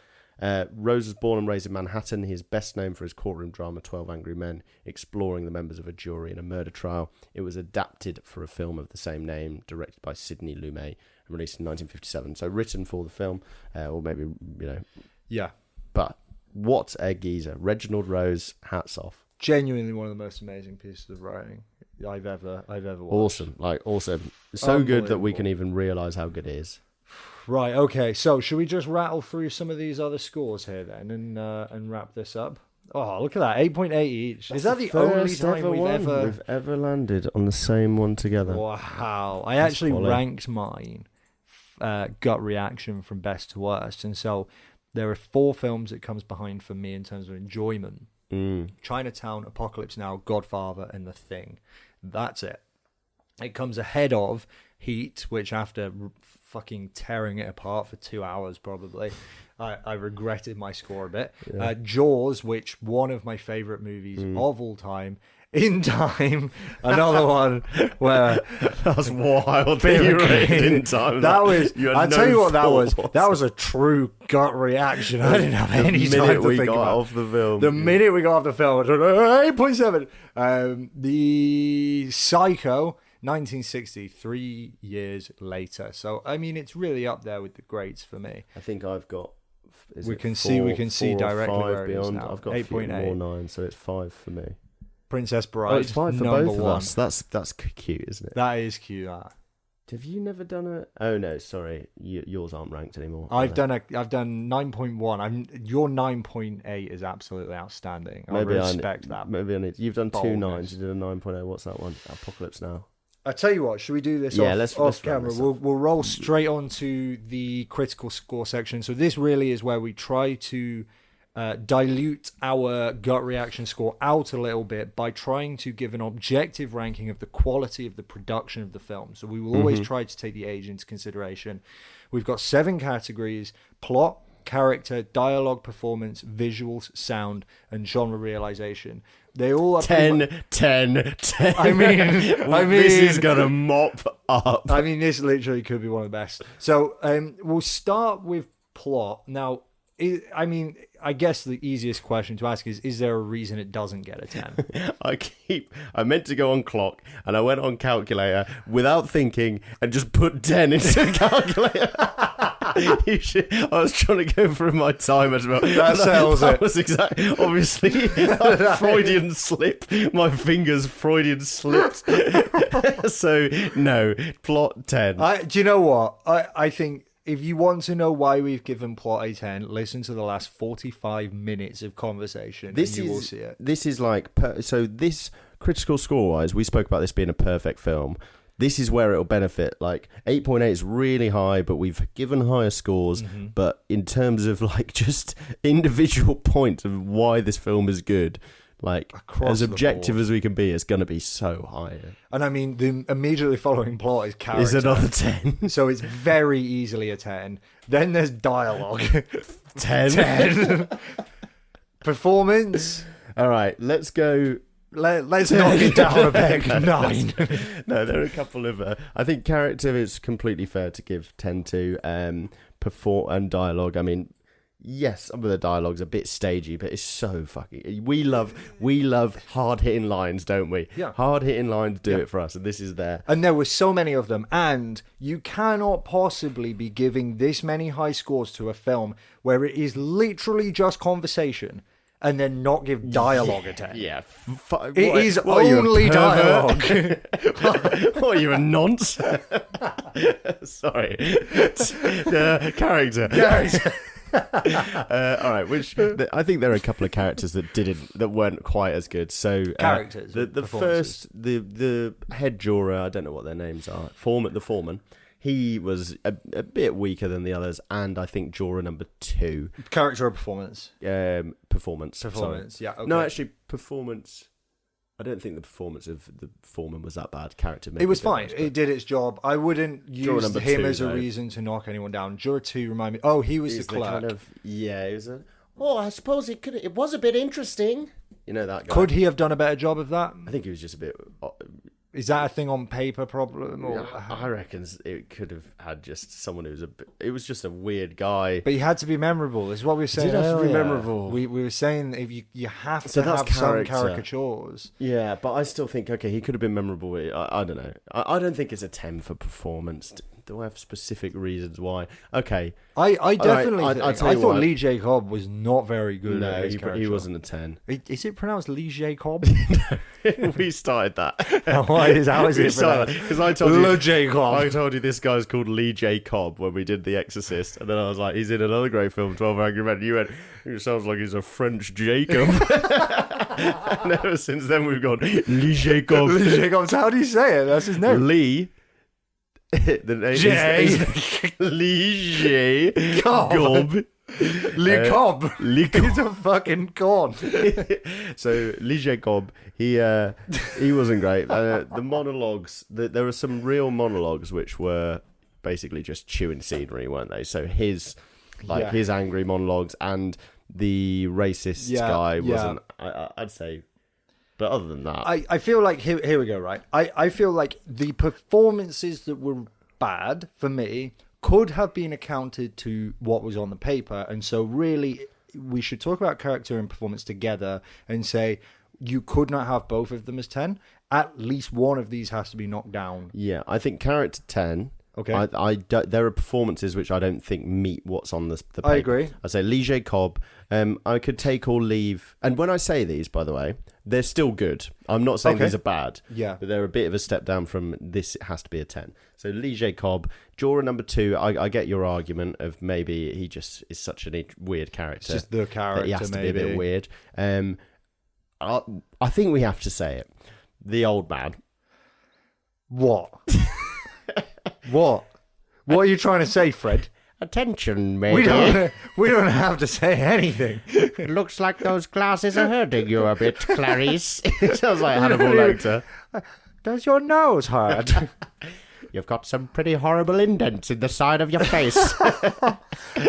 Rose was born and raised in Manhattan. He is best known for his courtroom drama 12 Angry Men, exploring the members of a jury in a murder trial. It was adapted for a film of the same name, directed by Sidney Lumet, and released in 1957. So written for the film, or maybe, Yeah. But what a geezer. Reginald Rose, hats off. Genuinely one of the most amazing pieces of writing I've ever watched. Awesome. So good that we can even realise how good it is. Right, okay. So should we just rattle through some of these other scores here then and wrap this up? Oh, look at that. 8.8 each. Is that the only time we've ever landed on the same one together? Wow. I actually ranked mine gut reaction from best to worst. And so there are 4 films it comes behind for me in terms of enjoyment. Chinatown, Apocalypse Now, Godfather, and The Thing. That's it. It comes ahead of Heat, which after fucking tearing it apart for 2 hours probably, I regretted my score a bit. Jaws, which one of my favourite movies of all time. In Time, another one where that was wild. You rated In Time. That was. I tell you what, that was. That was a true gut reaction. I didn't have any time to think about. Off the film. The minute we got off the film, I was 8.7. The Psycho, 1960, 3 years later. So I mean, it's really up there with the greats for me. I think I've got. We can see directly where it is now. I've got 8.8 more 9, so it's 5 for me. Princess Bride. Oh, it's 5 for both of us. That's cute, isn't it? That is cute. Have you never done a? Oh no, sorry, yours aren't ranked anymore. I've done 9.1. Your 9.8 is absolutely outstanding. I respect that. Maybe I need. You've done boldness. 2 9s. You did a 9.0. What's that one? Apocalypse Now. I tell you what, should we do this off camera? We'll roll straight onto the critical score section. So this really is where we try to dilute our gut reaction score out a little bit by trying to give an objective ranking of the quality of the production of the film. So we will always try to take the age into consideration. We've got 7 categories: plot, character, dialogue, performance, visuals, sound, and genre realization. They all are 10. I mean, this is gonna mop up. I mean, this literally could be one of the best. So we'll start with plot. Now, I guess the easiest question to ask is there a reason it doesn't get a 10? I meant to go on clock, and I went on calculator without thinking and just put 10 into the calculator. I was trying to go through my time as well. That settles it. Was exactly, obviously, Freudian slip. My fingers Freudian slipped. So, no, plot 10. Do you know what? I think if you want to know why we've given plot a 10, listen to the last 45 minutes of conversation and you will see it. This is like... So this, critical score-wise, we spoke about this being a perfect film. This is where it'll benefit. Like, 8.8 is really high, but we've given higher scores. Mm-hmm. But in terms of, like, just individual points of why this film is good... Like, across as objective as we can be, it's going to be so high. And I mean, the immediately following plot is character. Is another 10. So it's very easily a 10. Then there's dialogue. 10. 10. Performance. All right, let's go. Let's knock it down a peg. 9. No, there are a couple of... I think character is completely fair to give 10 to. And dialogue, I mean... Yes, some of the dialogue's a bit stagey, but it's so fucking... We love hard-hitting lines, don't we? Yeah. Hard-hitting lines do it for us, and this is there. And there were so many of them, and you cannot possibly be giving this many high scores to a film where it is literally just conversation and then not give dialogue a 10. Yeah. It is only dialogue. What are you, a nonce? Sorry. Character. All right, I think there are a couple of characters that weren't quite as good. So characters, the first, the head juror, I don't know what their names are. The foreman, he was a bit weaker than the others, and I think juror number 2, character or performance, performance. Sorry. Yeah, okay. No, actually, performance. I don't think the performance of the foreman was that bad. Character, it was fine. It did its job. I wouldn't use him 2, as a reason to knock anyone down. Juror 2 remind me. Oh, he was the clerk. He was a. Oh, I suppose it could. It was a bit interesting. You know that guy. Could he have done a better job of that? I think he was just a bit. Is that a thing on paper problem? Or... I reckon it could have had just someone who was it was just a weird guy. But he had to be memorable. Is what we were saying. Did have to be memorable. We were saying if you have to have some caricatures. Yeah, but I still think he could have been memorable. I don't know. I don't think it's a 10 for performance. Do I have specific reasons why? Okay. I definitely think. I thought what, Lee J. Cobb was not very good. No, he wasn't a 10. Is it pronounced Lee J. Cobb? We started that. How is it? Because I told I told you this guy's called Lee J. Cobb when we did The Exorcist, and then I was like, he's in another great film, 12 Angry Men. You went, it sounds like he's a French Jacob. And ever since then we've gone Lee J. Cobb. Lee J. Cobb. How do you say it? That's his name. Lee. The name is Lee J. Cobb. Lee Cobb. He's a fucking con. So Lee J. Cobb, he wasn't great. The monologues, there were some real monologues which were basically just chewing scenery, weren't they? So his angry monologues and the racist guy wasn't. I'd say. But other than that... I feel like... Here we go, right? I feel like the performances that were bad, for me, could have been accounted to what was on the paper. And so really, we should talk about character and performance together and say, you could not have both of them as 10. At least one of these has to be knocked down. Yeah, I think character 10... Okay. There are performances which I don't think meet what's on the paper. I agree. I say Lee J. Cobb. I could take or leave. And when I say these, by the way, they're still good. I'm not saying these are bad. Yeah. But they're a bit of a step down from this. It has to be a 10. So Lee J. Cobb. Juror number 2, I get your argument of maybe he just is such a weird character. It's just the character, he has to maybe. be a bit weird. I think we have to say it. The old man. What? What are you trying to say, Fred? Attention, maybe. We don't have to say anything. It looks like those glasses are hurting you a bit, Clarice. It sounds like Hannibal Lecter. Does your nose hurt? You've got some pretty horrible indents in the side of your face.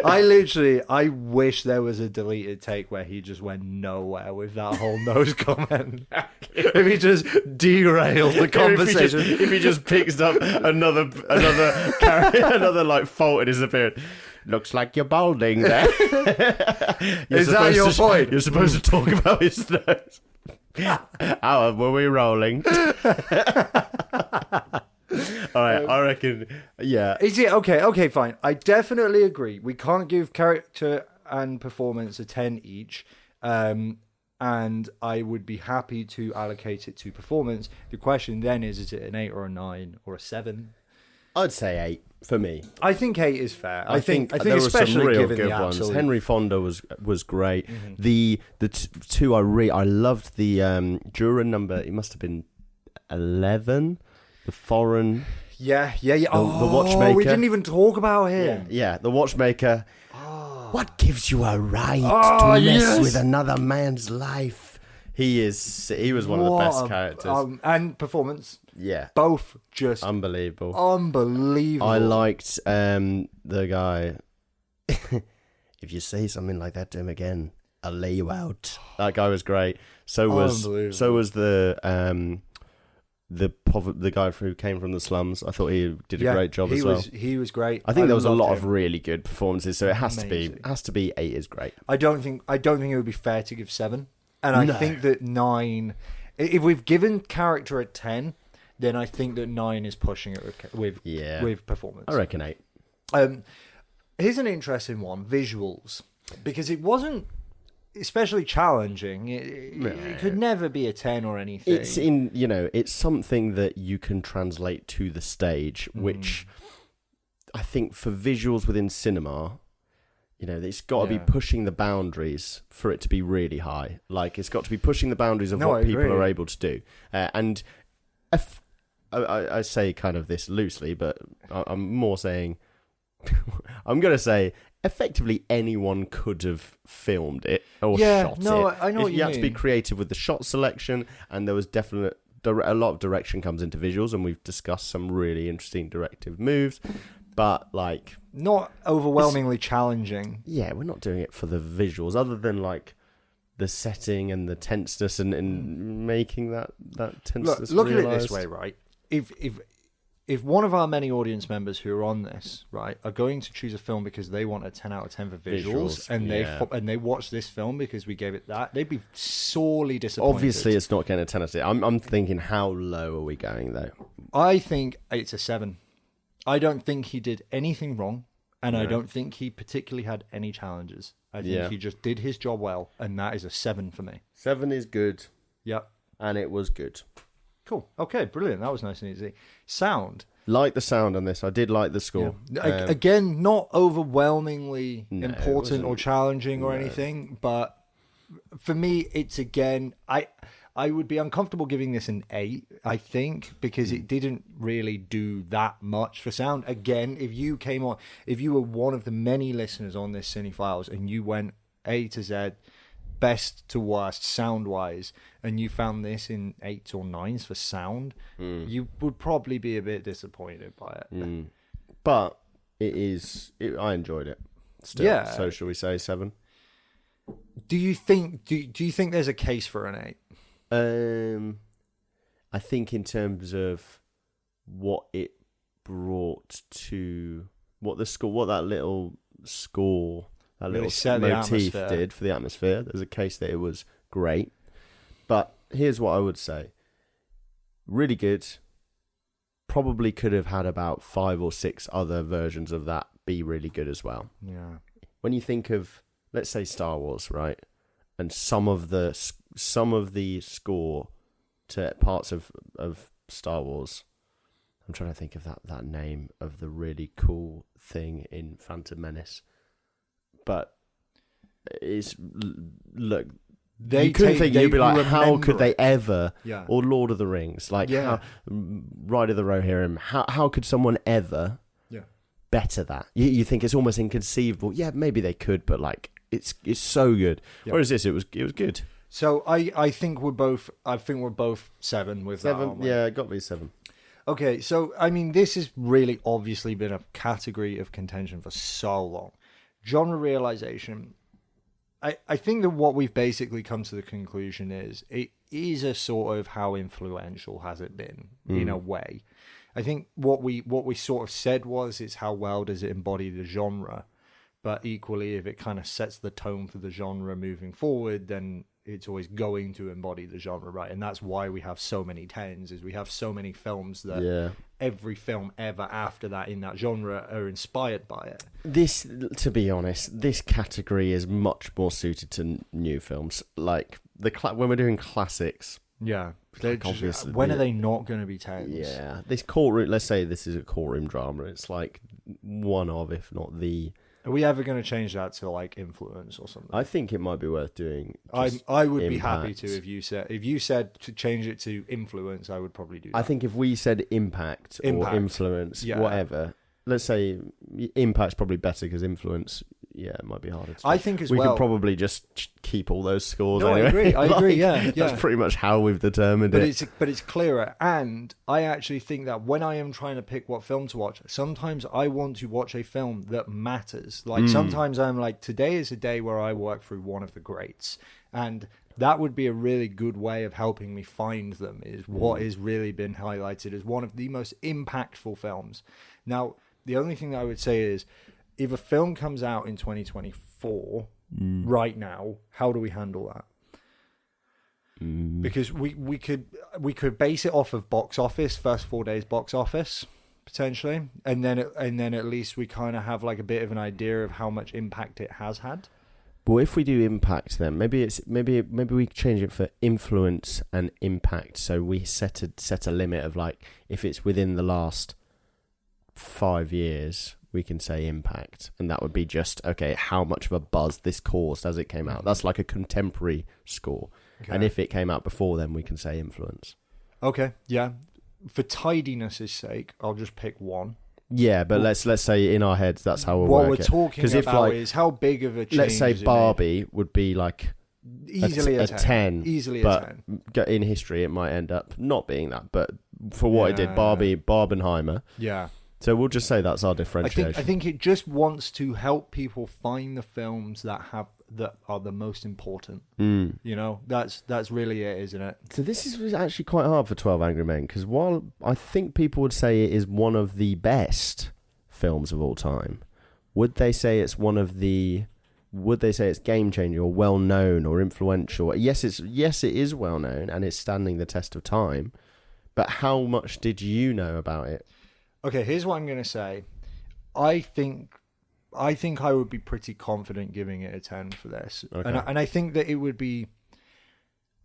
I wish there was a deleted take where he just went nowhere with that whole nose comment. If he just derailed the conversation. If he just picks up another like fault in his appearance. Looks like you're balding there. Is that your point? You're supposed to talk about his nose. How were we rolling? All right, I reckon, yeah. Is it okay, fine. I definitely agree. We can't give character and performance a 10 each. And I would be happy to allocate it to performance. The question then is it an 8 or a 9 or a 7? I'd say 8 for me. I think 8 is fair. I think there were especially some real given good the ones. absolute... Henry Fonda was great. The two I loved the Duran number. It must have been 11. The foreign. Yeah. The watchmaker. We didn't even talk about him. Yeah, the watchmaker. What gives you a right Oh, to mess yes. with another man's life? He was one of the best characters. And performance. Yeah. Both just Unbelievable. unbelievable. I liked the guy. If you say something like that to him again, I'll lay you out. That guy was great. So was the guy who came from the slums. I thought he did a great job as well. He was great. I think there was a lot of really good performances, so it has to be 8 is great. I don't think it would be fair to give 7, and I think that 9. If we've given character at 10, then I think that 9 is pushing it with performance. I reckon 8. Here's an interesting one: visuals, because it wasn't especially challenging. It could never be a 10 or anything. It's something that you can translate to the stage, which I think for visuals within cinema, it's got to be pushing the boundaries for it to be really high. Like, it's got to be pushing the boundaries of what people are able to do. And I say kind of this loosely, but I'm more saying, I'm going to say, effectively anyone could have filmed it or shot it. I know what you had to be creative with the shot selection, and there was definitely a lot of direction comes into visuals, and we've discussed some really interesting directive moves, but like not overwhelmingly challenging. Yeah, we're not doing it for the visuals, other than like the setting and the tenseness and making that tenseness. Look at it this way, right? If one of our many audience members who are on this, right, are going to choose a film because they want a 10 out of 10 for visuals and they watch this film because we gave it that, they'd be sorely disappointed. Obviously, it's not getting a 10 out of 10. I'm thinking, how low are we going, though? I think it's a 7. I don't think he did anything wrong, and I don't think he particularly had any challenges. I think he just did his job well, and that is a 7 for me. 7 is good. Yep. And it was good. Cool. Okay, brilliant. That was nice and easy. Sound. Like the sound on this. I did like the score. Yeah. Again, not overwhelmingly important or challenging or anything, but for me, it's again, I would be uncomfortable giving this an 8, I think, because it didn't really do that much for sound. Again, if you were one of the many listeners on this Cinephiles and you went A to Z, best to worst sound-wise, and you found this in 8s or 9s for sound, you would probably be a bit disappointed by it. But I enjoyed it still. Yeah. So shall we say 7? Do you think there's a case for an 8? I think in terms of what it brought to what that little score, that little motif did for the atmosphere, there's a case that it was great. But here's what I would say. Really good. Probably could have had about 5 or 6 other versions of that be really good as well. Yeah. When you think of, let's say, Star Wars, right? And some of the score to parts of Star Wars. I'm trying to think of that name of the really cool thing in Phantom Menace. But look, you'd be like, how could they ever? Yeah. Or Lord of the Rings, like Ride of the Rohirrim. How could someone ever better that? You think it's almost inconceivable. Yeah, maybe they could, but like it's so good. Yeah. Whereas this, it was good. So I think we're both 7 with 7. That, yeah, it got to be 7. Okay, so I mean, this has really obviously been a category of contention for so long. Genre realization. I think that what we've basically come to the conclusion is it is a sort of how influential has it been in a way. I think what we sort of said was it's how well does it embody the genre, but equally if it kind of sets the tone for the genre moving forward, then it's always going to embody the genre, right? And that's why we have so many 10s, is we have so many films that every film ever after that in that genre are inspired by it. This, to be honest, this category is much more suited to new films. Like when we're doing classics, Yeah. Like, obviously, When are they not going to be 10s? Yeah. This courtroom, let's say this is a courtroom drama. It's like one of, if not the... Are we ever going to change that to like influence or something? I think it might be worth doing. I would be impact. happy to if you said to change it to influence. I would probably do that. I think if we said impact. Or influence, whatever. Let's say impact's probably better because influence, it might be harder to. I think we could probably just keep all those scores. No, anyway. I agree. Yeah, that's pretty much how we've determined it. But it's clearer, and I actually think that when I am trying to pick what film to watch, sometimes I want to watch a film that matters. Like sometimes I'm like, today is a day where I work through one of the greats, and that would be a really good way of helping me find them. Is what has really been highlighted as one of the most impactful films. Now, the only thing that I would say is, if a film comes out in 2024, right now, how do we handle that? Because we could base it off of box office, first 4 days box office, potentially, and then at least we kind of have like a bit of an idea of how much impact it has had. Well, if we do impact, then maybe we change it for influence and impact. So we set a limit of like, if it's within the last 5 years, we can say impact, and that would be just how much of a buzz this caused as it came out. That's like a contemporary score. And if it came out before, then we can say influence. Okay, yeah. For tidiness' sake, I'll just pick one. Yeah, but let's say in our heads that's how we'll what work we're talking about is how big of a change. Let's say Barbie would be like easily a 10. Easily a 10. In history, it might end up not being that. But for what it did, Barbenheimer. Yeah. So we'll just say that's our differentiation. I think it just wants to help people find the films that are the most important. You know, that's really it, isn't it? So this is actually quite hard for 12 Angry Men, because while I think people would say it is one of the best films of all time, would they say it's game changing or well known or influential? Yes, it is well known and it's standing the test of time. But how much did you know about it? Okay, here's what I'm going to say. I think I would be pretty confident giving it a 10 for this. Okay. And I think that it would be...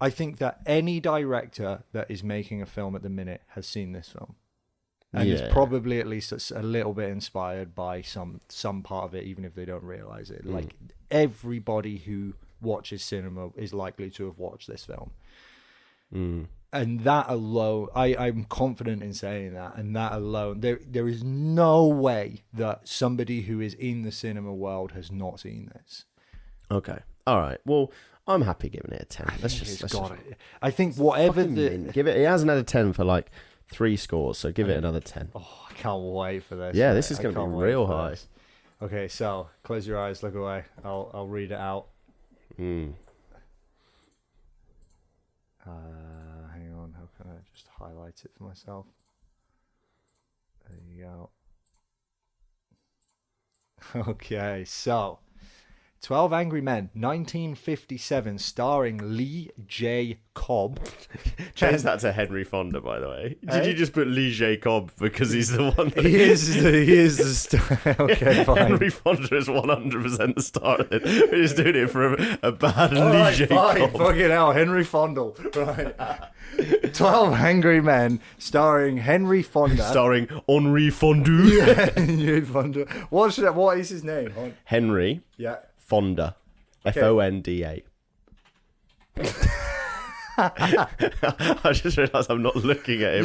I think that any director that is making a film at the minute has seen this film. And is probably at least a little bit inspired by some part of it, even if they don't realize it. Like, everybody who watches cinema is likely to have watched this film. And that alone, I'm confident in saying that, and that alone, there is no way that somebody who is in the cinema world has not seen this. Okay. All right. Well, I'm happy giving it a 10. I think whatever give it. It hasn't had a 10 for like 3 scores, so give it another 10. Oh, I can't wait for this. Yeah, this is going to be real high. This. Okay, so close your eyes, look away. I'll read it out. Hang on, how can I just highlight it for myself? There you go. Okay, so 12 Angry Men, 1957, starring Lee J. Cobb. Change that to Henry Fonda, by the way. Did you just put Lee J. Cobb because he's the one that... He is the star. Okay, fine. Henry Fonda is 100% the star of it. We're just doing it for a bad Lee J. Cobb. Fucking hell, Henry Fonda. Right. 12 Angry Men, starring Henry Fonda. Starring Henry Fonda. Yeah, Henry Fonda. What is his name? Henry. Yeah. Fonda. Okay. Fonda. I just realised I'm not looking at it.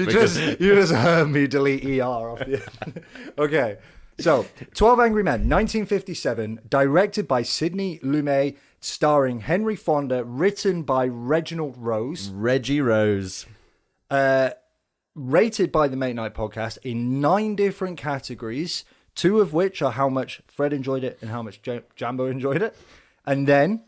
You just heard me delete ER off the end. Okay, so 12 Angry Men, 1957, directed by Sidney Lumet, starring Henry Fonda, written by Reginald Rose. Reggie Rose. Rated by the Mate Night Podcast in 9 different categories, 2 of which are how much Fred enjoyed it and how much Jambo enjoyed it. And then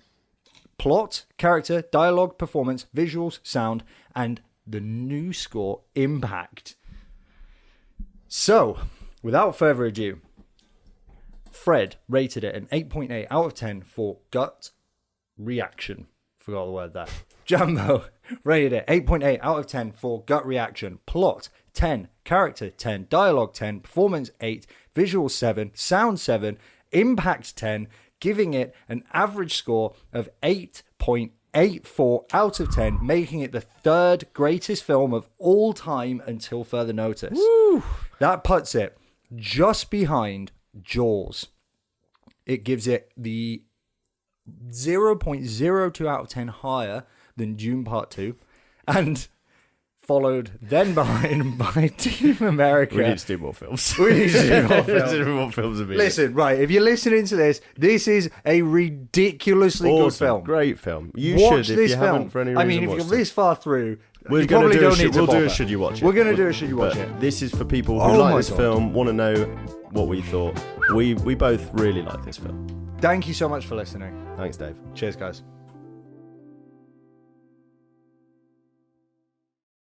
plot, character, dialogue, performance, visuals, sound, and the new score, impact. So, without further ado, Fred rated it an 8.8 out of 10 for gut reaction. Forgot the word there. Jambo rated it 8.8 out of 10 for gut reaction. Plot 10, character 10, dialogue 10, performance 8, visual 7, sound 7, impact 10, giving it an average score of 8.8 8.4 out of 10, making it the third greatest film of all time until further notice. Woo. That puts it just behind Jaws. It gives it the 0.02 out of 10 higher than Dune Part 2, and followed then behind by Team America. We need to do more films. We need to do more films. do more films of it. Listen, right, if you're listening to this, this is a ridiculously good film. Great film. You Watch should, this if you film. haven't for any reason. I mean, if you're this far through, we're you going probably to do don't need to we'll do bother. a should you watch it. We're going to do a should you watch But it. this is for people who Oh like my this God. film, want to know what we thought. We both really like this film. Thank you so much for listening. Thanks, Dave. Cheers, guys.